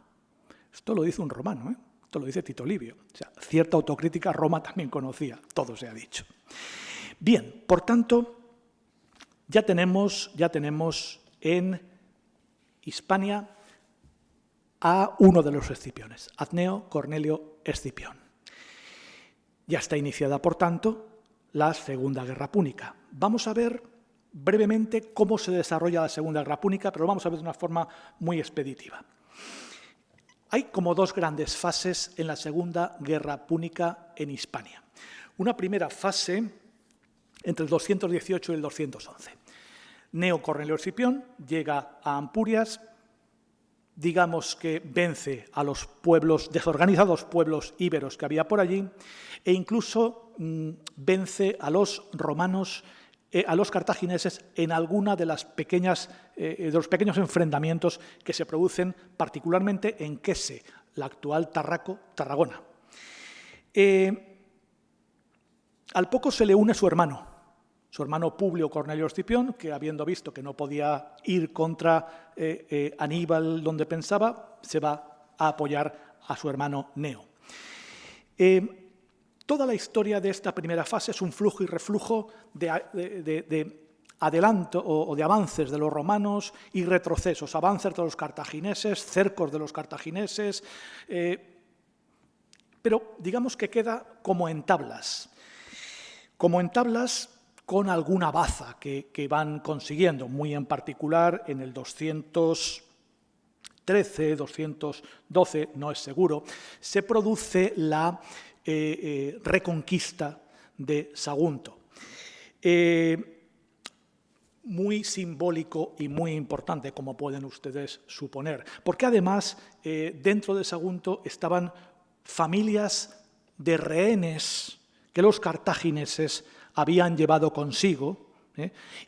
Esto lo dice un romano, ¿eh? Esto lo dice Tito Livio. O sea, cierta autocrítica Roma también conocía, todo se ha dicho. Bien, por tanto, ya tenemos en Hispania a uno de los Escipiones, Cneo Cornelio Escipión. Ya está iniciada, por tanto, la Segunda Guerra Púnica. Vamos a ver brevemente cómo se desarrolla la Segunda Guerra Púnica, pero lo vamos a ver de una forma muy expeditiva. Hay como dos grandes fases en la Segunda Guerra Púnica en Hispania. Una primera fase entre el 218 y el 211. Cneo Cornelio Escipión llega a Ampurias, digamos que vence a los pueblos, desorganizados pueblos íberos que había por allí, e incluso vence a los romanos, a los cartagineses en alguna de los pequeños enfrentamientos que se producen particularmente en Quese, la actual Tarragona. Al poco se le une su hermano Publio Cornelio Escipión, que habiendo visto que no podía ir contra Aníbal donde pensaba, se va a apoyar a su hermano Cneo. Toda la historia de esta primera fase es un flujo y reflujo de adelanto o de avances de los romanos y retrocesos, avances de los cartagineses, cercos de los cartagineses, pero digamos que queda como en tablas con alguna baza que van consiguiendo, muy en particular en el 213, 212, no es seguro, se produce la reconquista de Sagunto. Muy simbólico y muy importante, como pueden ustedes suponer, porque además dentro de Sagunto estaban familias de rehenes que los cartagineses habían llevado consigo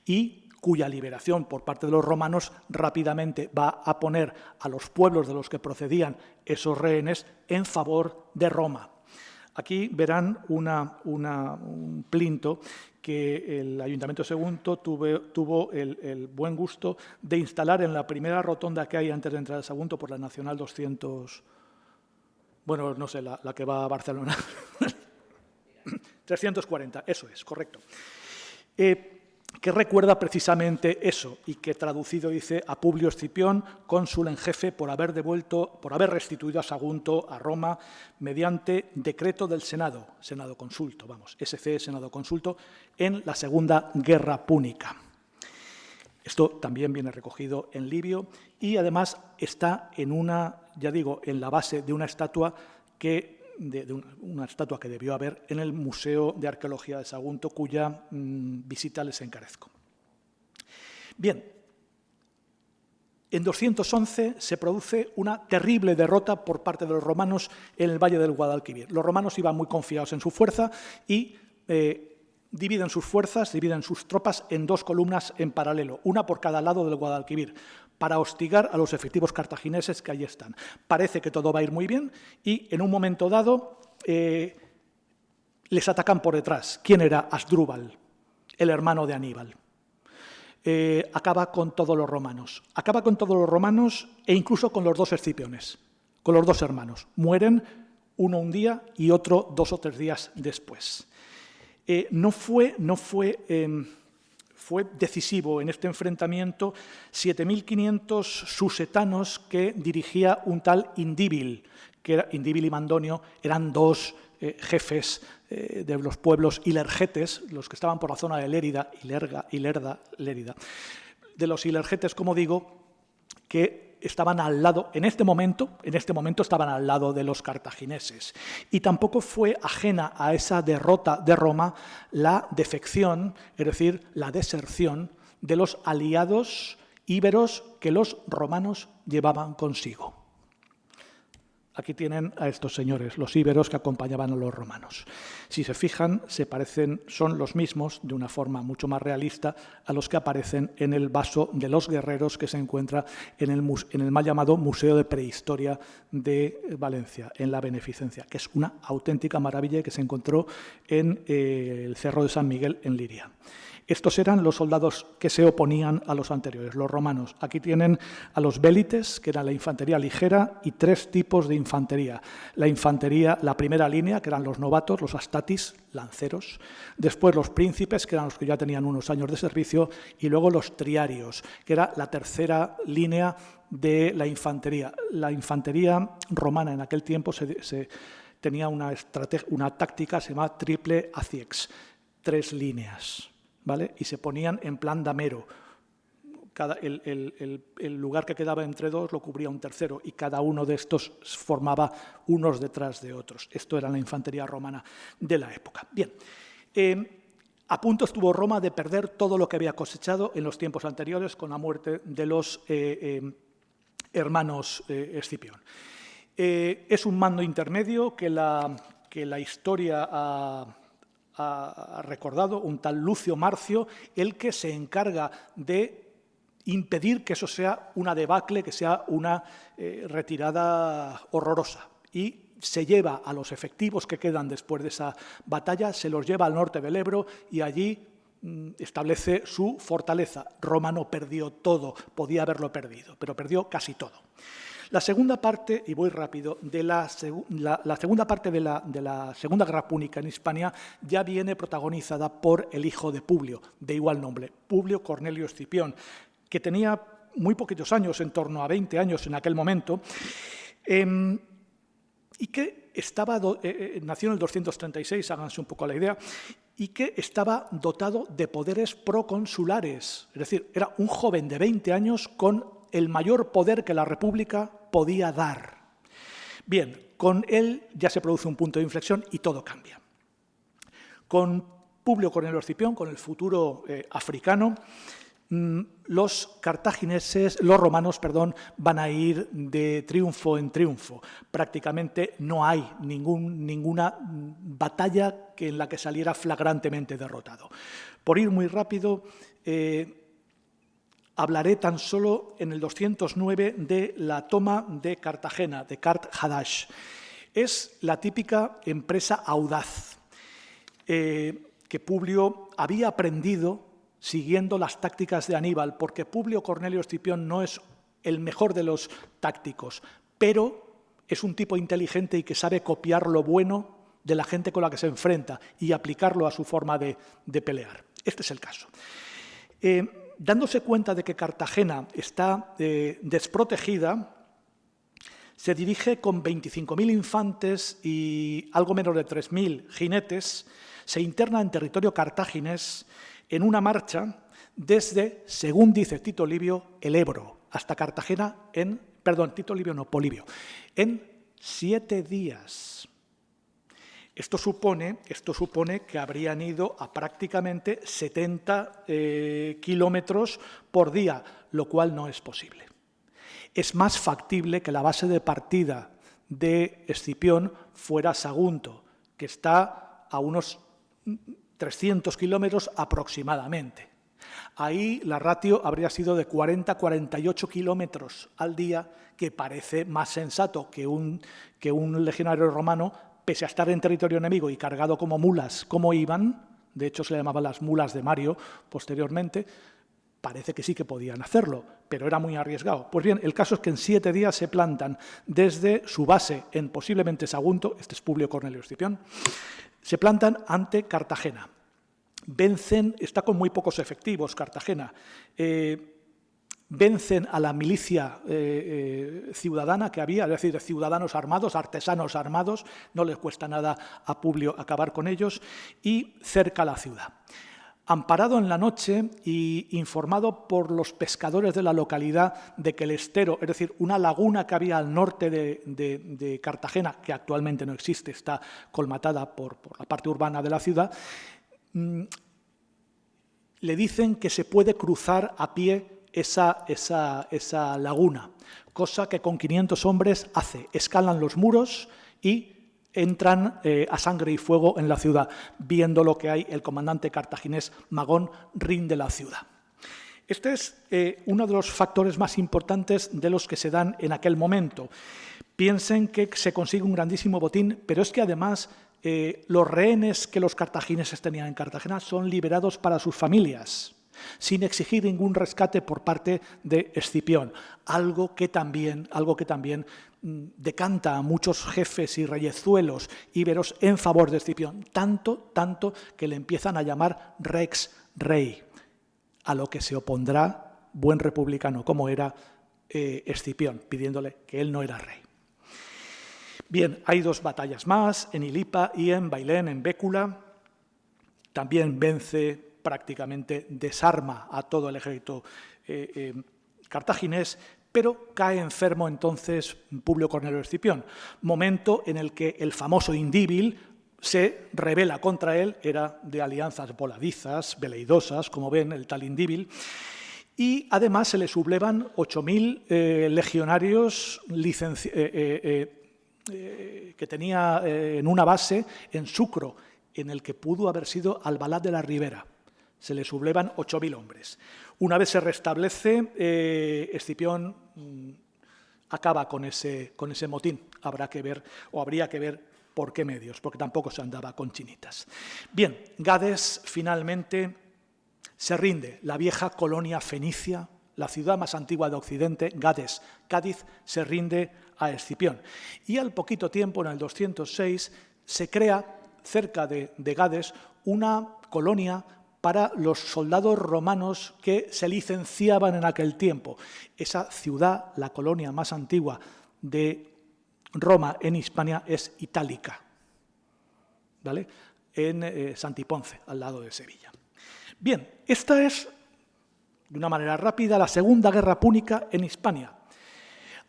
y cuya liberación por parte de los romanos rápidamente va a poner a los pueblos de los que procedían esos rehenes en favor de Roma. Aquí verán un plinto que el Ayuntamiento de Sagunto tuvo el buen gusto de instalar en la primera rotonda que hay antes de entrar a Sagunto por la Nacional 200, bueno, no sé, la que va a Barcelona, 340, eso es, correcto. Que recuerda precisamente eso y que traducido dice a Publio Escipión, cónsul en jefe, por haber restituido a Sagunto a Roma mediante decreto del Senado consulto, SC, Senado consulto, en la Segunda Guerra Púnica. Esto también viene recogido en Livio y además está en en la base de una estatua una estatua que debió haber en el Museo de Arqueología de Sagunto, cuya visita les encarezco. Bien, en 211 se produce una terrible derrota por parte de los romanos en el Valle del Guadalquivir. Los romanos iban muy confiados en su fuerza y dividen sus tropas en dos columnas en paralelo, una por cada lado del Guadalquivir, para hostigar a los efectivos cartagineses que allí están. Parece que todo va a ir muy bien y en un momento dado les atacan por detrás. ¿Quién era Asdrúbal? El hermano de Aníbal. Acaba con todos los romanos. Acaba con todos los romanos e incluso con los dos Escipiones, con los dos hermanos. Mueren uno un día y otro 2 o 3 días después. Fue decisivo en este enfrentamiento 7.500 susetanos que dirigía un tal Indíbil, que era Indíbil y Mandonio, eran dos jefes de los pueblos ilergetes, los que estaban por la zona de Lérida, Lérida, de los ilergetes, como digo, que estaban al lado, en este momento estaban al lado de los cartagineses. Y tampoco fue ajena a esa derrota de Roma la defección, es decir, la deserción de los aliados íberos que los romanos llevaban consigo. Aquí tienen a estos señores, los íberos que acompañaban a los romanos. Si se fijan, son los mismos, de una forma mucho más realista, a los que aparecen en el vaso de los guerreros que se encuentra en el mal llamado Museo de Prehistoria de Valencia, en la Beneficencia, que es una auténtica maravilla que se encontró en el Cerro de San Miguel, en Liria. Estos eran los soldados que se oponían a los anteriores, los romanos. Aquí tienen a los vélites, que era la infantería ligera, y 3 tipos de infantería. La infantería, la primera línea, que eran los novatos, los astatis, lanceros. Después los príncipes, que eran los que ya tenían unos años de servicio. Y luego los triarios, que era la tercera línea de la infantería. La infantería romana en aquel tiempo tenía una táctica, se llamaba triple aciex, 3 líneas. ¿Vale? Y se ponían en plan damero. El lugar que quedaba entre 2 lo cubría un tercero y cada uno de estos formaba unos detrás de otros. Esto era la infantería romana de la época. Bien, a punto estuvo Roma de perder todo lo que había cosechado en los tiempos anteriores con la muerte de los hermanos Escipión. Es un mando intermedio que la historia ha recordado, un tal Lucio Marcio, el que se encarga de impedir que eso sea una debacle, que sea una retirada horrorosa. Y se lleva a los efectivos que quedan después de esa batalla, se los lleva al norte del Ebro y allí establece su fortaleza. Roma no perdió todo, podía haberlo perdido, pero perdió casi todo. La segunda parte, y voy rápido, de la segunda parte de la Segunda Guerra Púnica en Hispania ya viene protagonizada por el hijo de Publio, de igual nombre, Publio Cornelio Escipión, que tenía muy poquitos años, en torno a 20 años en aquel momento, y que nació en el 236, háganse un poco la idea, y que estaba dotado de poderes proconsulares, es decir, era un joven de 20 años con el mayor poder que la República podía dar. Bien, con él ya se produce un punto de inflexión y todo cambia. Con Publio Cornelio Escipión, con el futuro africano, los romanos, van a ir de triunfo en triunfo. Prácticamente no hay ninguna batalla en la que saliera flagrantemente derrotado. Por ir muy rápido, hablaré tan solo en el 209 de la toma de Cartagena, de Cart Hadash. Es la típica empresa audaz que Publio había aprendido siguiendo las tácticas de Aníbal, porque Publio Cornelio Escipión no es el mejor de los tácticos, pero es un tipo inteligente y que sabe copiar lo bueno de la gente con la que se enfrenta y aplicarlo a su forma de pelear. Este es el caso. Dándose cuenta de que Cartagena está desprotegida, se dirige con 25.000 infantes y algo menos de 3.000 jinetes, se interna en territorio cartaginés en una marcha desde, según dice Tito Livio, el Ebro, hasta Cartagena Polibio, en 7 días. Esto supone que habrían ido a prácticamente 70 kilómetros por día, lo cual no es posible. Es más factible que la base de partida de Escipión fuera Sagunto, que está a unos 300 kilómetros aproximadamente. Ahí la ratio habría sido de 40-48 kilómetros al día, que parece más sensato que un legionario romano pese a estar en territorio enemigo y cargado como mulas, como iban, de hecho se le llamaban las mulas de Mario posteriormente, parece que sí que podían hacerlo, pero era muy arriesgado. Pues bien, el caso es que en 7 días se plantan desde su base en posiblemente Sagunto, este es Publio Cornelio Escipión, se plantan ante Cartagena. Vencen, está con muy pocos efectivos Cartagena, vencen a la milicia ciudadana que había, es decir, de ciudadanos armados, artesanos armados, no les cuesta nada a Publio acabar con ellos, y cerca la ciudad. Amparado en la noche y informado por los pescadores de la localidad de que el estero, es decir, una laguna que había al norte de Cartagena, que actualmente no existe, está colmatada por la parte urbana de la ciudad, le dicen que se puede cruzar a pie esa laguna, cosa que con 500 hombres hace. Escalan los muros y entran a sangre y fuego en la ciudad. Viendo lo que hay, el comandante cartaginés Magón rinde la ciudad. Este es uno de los factores más importantes de los que se dan en aquel momento. Piensen que se consigue un grandísimo botín, pero es que además los rehenes que los cartagineses tenían en Cartagena son liberados para sus familias, sin exigir ningún rescate por parte de Escipión, algo que también decanta a muchos jefes y reyezuelos íberos en favor de Escipión, tanto que le empiezan a llamar Rex, rey, a lo que se opondrá, buen republicano como era Escipión, pidiéndole que él no era rey. Bien, hay 2 batallas más, en Ilipa y en Bailén, en Bécula. También vence, prácticamente desarma a todo el ejército cartaginés, pero cae enfermo entonces Publio Cornelio Escipión, momento en el que el famoso Indíbil se rebela contra él, era de alianzas voladizas, veleidosas, como ven, el tal Indíbil, y además se le sublevan 8.000 legionarios que tenía en una base en Sucro, en el que pudo haber sido Albalat de la Ribera. Se le sublevan 8.000 hombres. Una vez se restablece, Escipión acaba con ese motín. Habrá que ver, o habría que ver por qué medios, porque tampoco se andaba con chinitas. Bien, Gades finalmente se rinde. La vieja colonia fenicia, la ciudad más antigua de Occidente, Gades, Cádiz, se rinde a Escipión. Y al poquito tiempo, en el 206, se crea cerca de Gades una colonia para los soldados romanos que se licenciaban en aquel tiempo. Esa ciudad, la colonia más antigua de Roma en Hispania, es Itálica, ¿vale? En Santiponce, al lado de Sevilla. Bien, esta es, de una manera rápida, la Segunda Guerra Púnica en Hispania.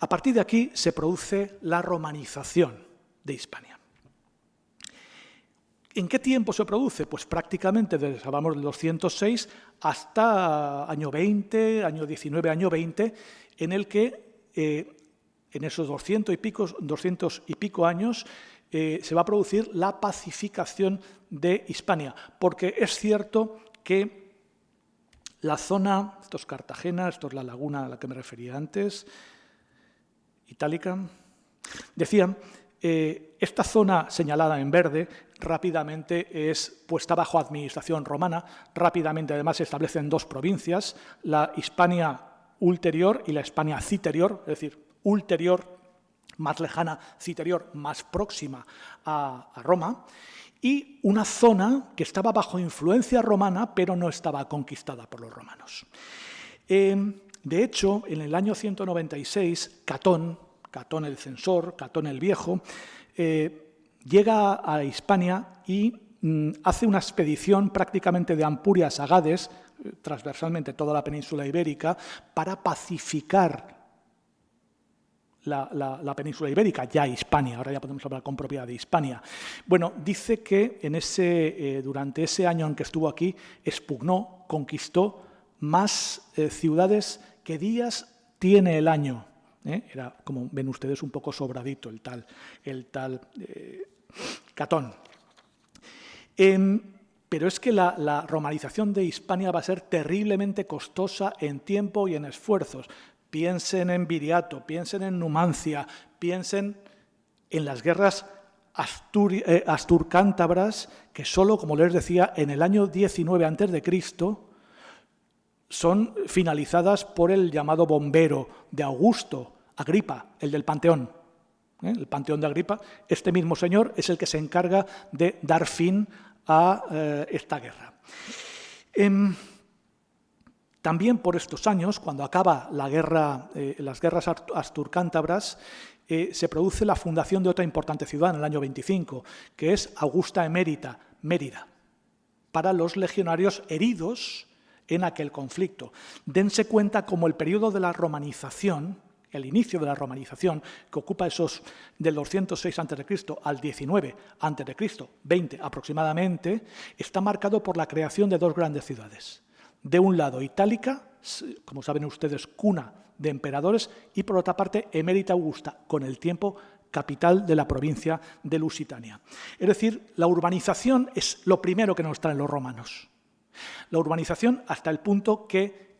A partir de aquí se produce la romanización de Hispania. ¿En qué tiempo se produce? Pues prácticamente desde, hablamos del 206 hasta año 20, año 19, año 20, en el que en esos 200 y pico años se va a producir la pacificación de Hispania, porque es cierto que la zona, esto es Cartagena, esto es la laguna a la que me refería antes, Itálica, decían, esta zona señalada en verde rápidamente es puesta bajo administración romana, rápidamente además se establecen 2 provincias, la Hispania ulterior y la Hispania citerior, es decir, ulterior más lejana, citerior más próxima a Roma, y una zona que estaba bajo influencia romana, pero no estaba conquistada por los romanos. De hecho, en el año 196, Catón el censor, Catón el Viejo, llega a Hispania y hace una expedición prácticamente de Ampurias a Gades, transversalmente toda la península ibérica, para pacificar la península ibérica, ya Hispania, ahora ya podemos hablar con propiedad de Hispania. Bueno, dice que durante ese año en que estuvo aquí, expugnó, conquistó más ciudades que días tiene el año. Era, como ven ustedes, un poco sobradito el tal Catón. Pero es que la romanización de Hispania va a ser terriblemente costosa en tiempo y en esfuerzos. Piensen en Viriato, piensen en Numancia, piensen en las guerras asturcántabras que solo, como les decía, en el año 19 a.C., son finalizadas por el llamado bombero de Augusto, Agripa, el del Panteón. El Panteón de Agripa, este mismo señor es el que se encarga de dar fin a esta guerra. También por estos años, cuando acaba la guerra, las guerras asturcántabras, se produce la fundación de otra importante ciudad en el año 25, que es Augusta Emérita, Mérida, para los legionarios heridos en aquel conflicto. Dense cuenta como el periodo de la romanización, el inicio de la romanización, que ocupa esos del 206 a.C. al 19 a.C., 20 aproximadamente, está marcado por la creación de dos grandes ciudades. De un lado, Itálica, como saben ustedes, cuna de emperadores, y por otra parte, Emérita Augusta, con el tiempo capital de la provincia de Lusitania. Es decir, la urbanización es lo primero que nos traen los romanos. La urbanización hasta el punto que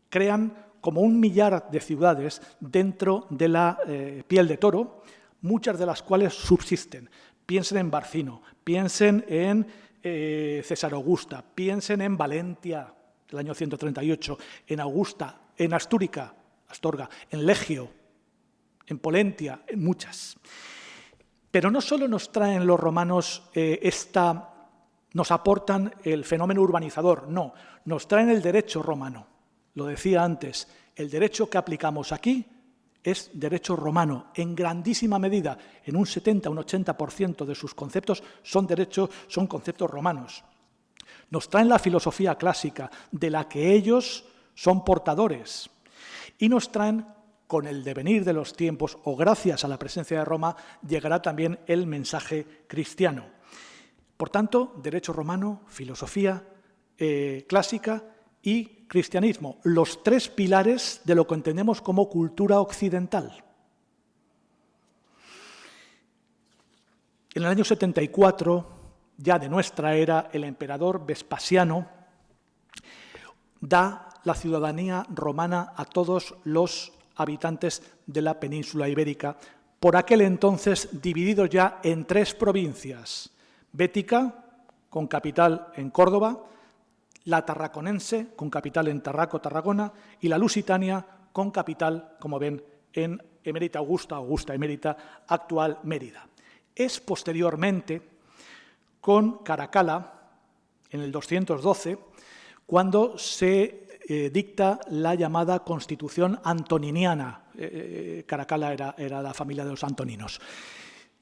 crean como 1 millar de ciudades dentro de la piel de toro, muchas de las cuales subsisten. Piensen en Barcino, piensen en César Augusta, piensen en Valentia, el año 138, en Augusta, en Astorga, en Legio, en Polentia, en muchas. Pero no solo nos traen los romanos nos aportan el fenómeno urbanizador, no, nos traen el derecho romano. Lo decía antes, el derecho que aplicamos aquí es derecho romano, en grandísima medida, en un 70, un 80% de sus conceptos son conceptos romanos. Nos traen la filosofía clásica, de la que ellos son portadores, y nos traen, con el devenir de los tiempos, o gracias a la presencia de Roma, llegará también el mensaje cristiano. Por tanto, derecho romano, filosofía clásica y cristianismo, los tres pilares de lo que entendemos como cultura occidental. En el año 74, ya de nuestra era, el emperador Vespasiano da la ciudadanía romana a todos los habitantes de la península ibérica, por aquel entonces divididos ya en 3 provincias: Bética, con capital en Córdoba; la Tarraconense, con capital en Tarragona; y la Lusitania, con capital, como ven, en Emérita Augusta, Augusta Emérita, actual Mérida. Es posteriormente, con Caracalla, en el 212, cuando se dicta la llamada Constitución Antoniniana. Caracalla era la familia de los antoninos.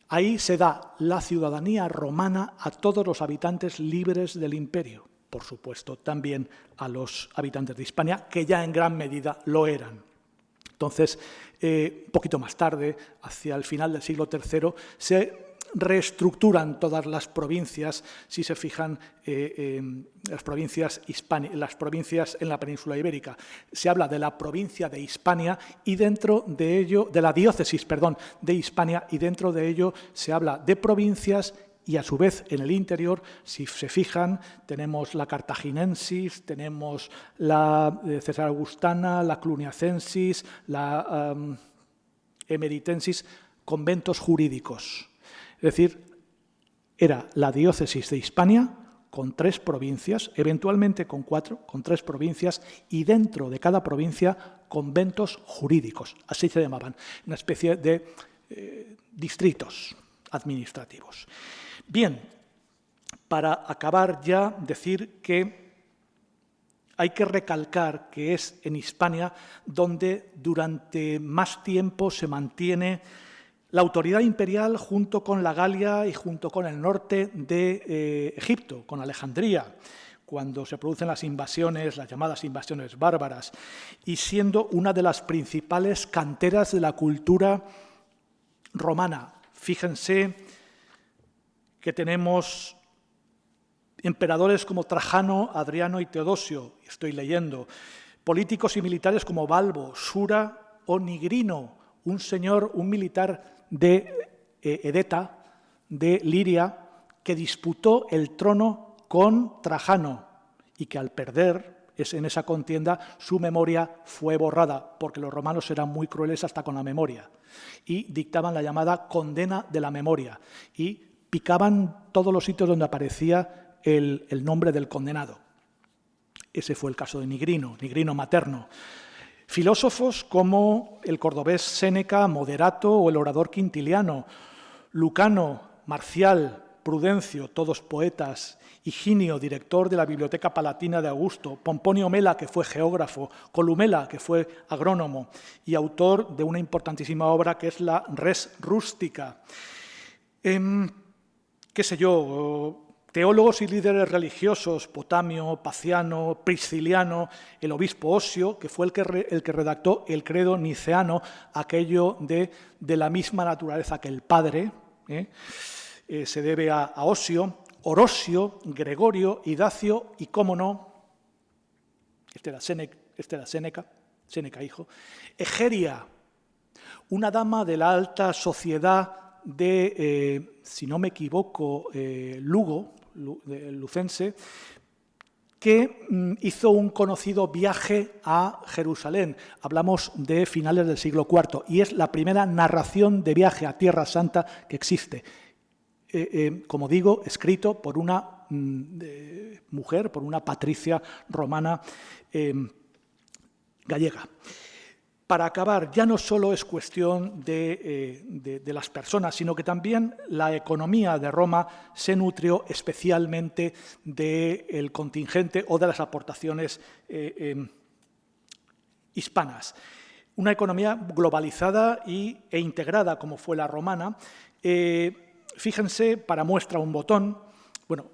Ahí se da la ciudadanía romana a todos los habitantes libres del imperio, por supuesto también a los habitantes de Hispania, que ya en gran medida lo eran. Entonces, un poquito más tarde, hacia el final del siglo III, se reestructuran todas las provincias, si se fijan, las provincias en la península ibérica. Se habla de la provincia de Hispania y dentro de ello, de la diócesis, de Hispania, y dentro de ello se habla de provincias. Y a su vez, en el interior, si se fijan, tenemos la cartaginensis, tenemos la Cesar Augustana, la cluniacensis, la emeritensis, conventos jurídicos. Es decir, era la diócesis de Hispania con 3 provincias, eventualmente con 4, con 3 provincias, y dentro de cada provincia conventos jurídicos, así se llamaban, una especie de distritos administrativos. Bien, para acabar ya, decir que hay que recalcar que es en Hispania donde durante más tiempo se mantiene la autoridad imperial junto con la Galia y junto con el norte de Egipto, con Alejandría, cuando se producen las invasiones, las llamadas invasiones bárbaras, y siendo una de las principales canteras de la cultura romana. Fíjense que tenemos emperadores como Trajano, Adriano y Teodosio, estoy leyendo, políticos y militares como Balbo, Sura o Nigrino, un militar de Edeta, de Liria, que disputó el trono con Trajano y que al perder en esa contienda, su memoria fue borrada, porque los romanos eran muy crueles hasta con la memoria, y dictaban la llamada condena de la memoria, y picaban todos los sitios donde aparecía el nombre del condenado. Ese fue el caso de Nigrino, Nigrino Materno. Filósofos como el cordobés Séneca, Moderato o el orador Quintiliano, Lucano, Marcial, Prudencio, todos poetas, Higinio, director de la Biblioteca Palatina de Augusto, Pomponio Mela, que fue geógrafo, Columela, que fue agrónomo y autor de una importantísima obra que es la Res Rústica. Qué sé yo, teólogos y líderes religiosos, Potamio, Paciano, Prisciliano, el obispo Osio, que fue el que redactó el credo niceano, aquello de la misma naturaleza que el Padre, se debe a Osio, Orosio, Gregorio, Idacio y, cómo no, este era Séneca hijo, Egeria, una dama de la alta sociedad de, si no me equivoco, Lugo, lucense, que hizo un conocido viaje a Jerusalén. Hablamos de finales del siglo IV y es la primera narración de viaje a Tierra Santa que existe. Como digo, escrito por una mujer, por una patricia romana gallega. Para acabar, ya no solo es cuestión de las personas, sino que también la economía de Roma se nutrió especialmente del contingente o de las aportaciones hispanas. Una economía globalizada e integrada, como fue la romana. Fíjense, para muestra un botón, bueno,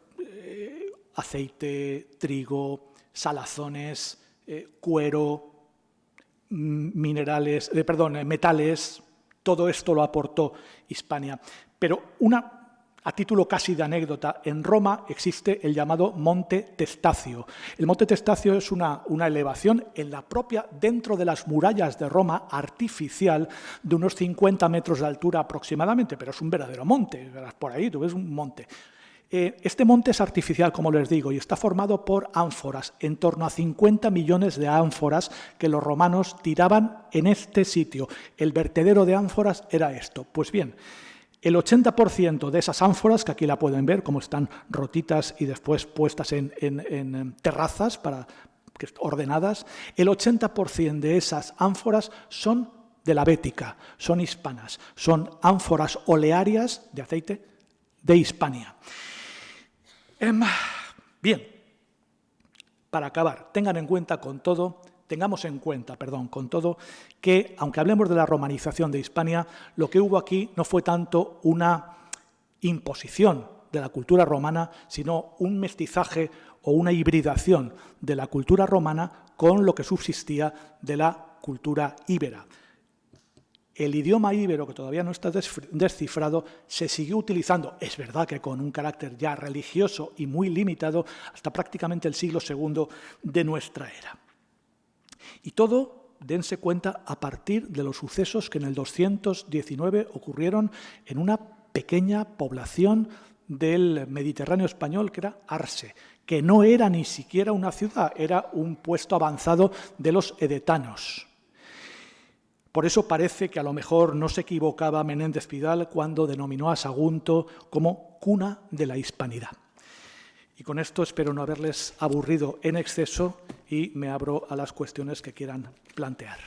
aceite, trigo, salazones, cuero, metales, todo esto lo aportó Hispania. Pero a título casi de anécdota, en Roma existe el llamado Monte Testacio. El Monte Testacio es una elevación dentro de las murallas de Roma, artificial, de unos 50 metros de altura aproximadamente, pero es un verdadero monte. Por ahí tú ves un monte. Este monte es artificial, como les digo, y está formado por ánforas, en torno a 50 millones de ánforas que los romanos tiraban en este sitio. El vertedero de ánforas era esto. Pues bien, el 80% de esas ánforas, que aquí la pueden ver, como están rotitas y después puestas en terrazas ordenadas, el 80% de esas ánforas son de la Bética, son hispanas, son ánforas olearias de aceite de Hispania. Bien, para acabar, tengamos en cuenta con todo que, aunque hablemos de la romanización de Hispania, lo que hubo aquí no fue tanto una imposición de la cultura romana, sino un mestizaje o una hibridación de la cultura romana con lo que subsistía de la cultura íbera. El idioma íbero, que todavía no está descifrado, se siguió utilizando, es verdad que con un carácter ya religioso y muy limitado, hasta prácticamente el siglo II de nuestra era. Y todo, dense cuenta, a partir de los sucesos que en el 219 ocurrieron en una pequeña población del Mediterráneo español, que era Arse, que no era ni siquiera una ciudad, era un puesto avanzado de los edetanos. Por eso parece que a lo mejor no se equivocaba Menéndez Pidal cuando denominó a Sagunto como cuna de la hispanidad. Y con esto espero no haberles aburrido en exceso y me abro a las cuestiones que quieran plantear.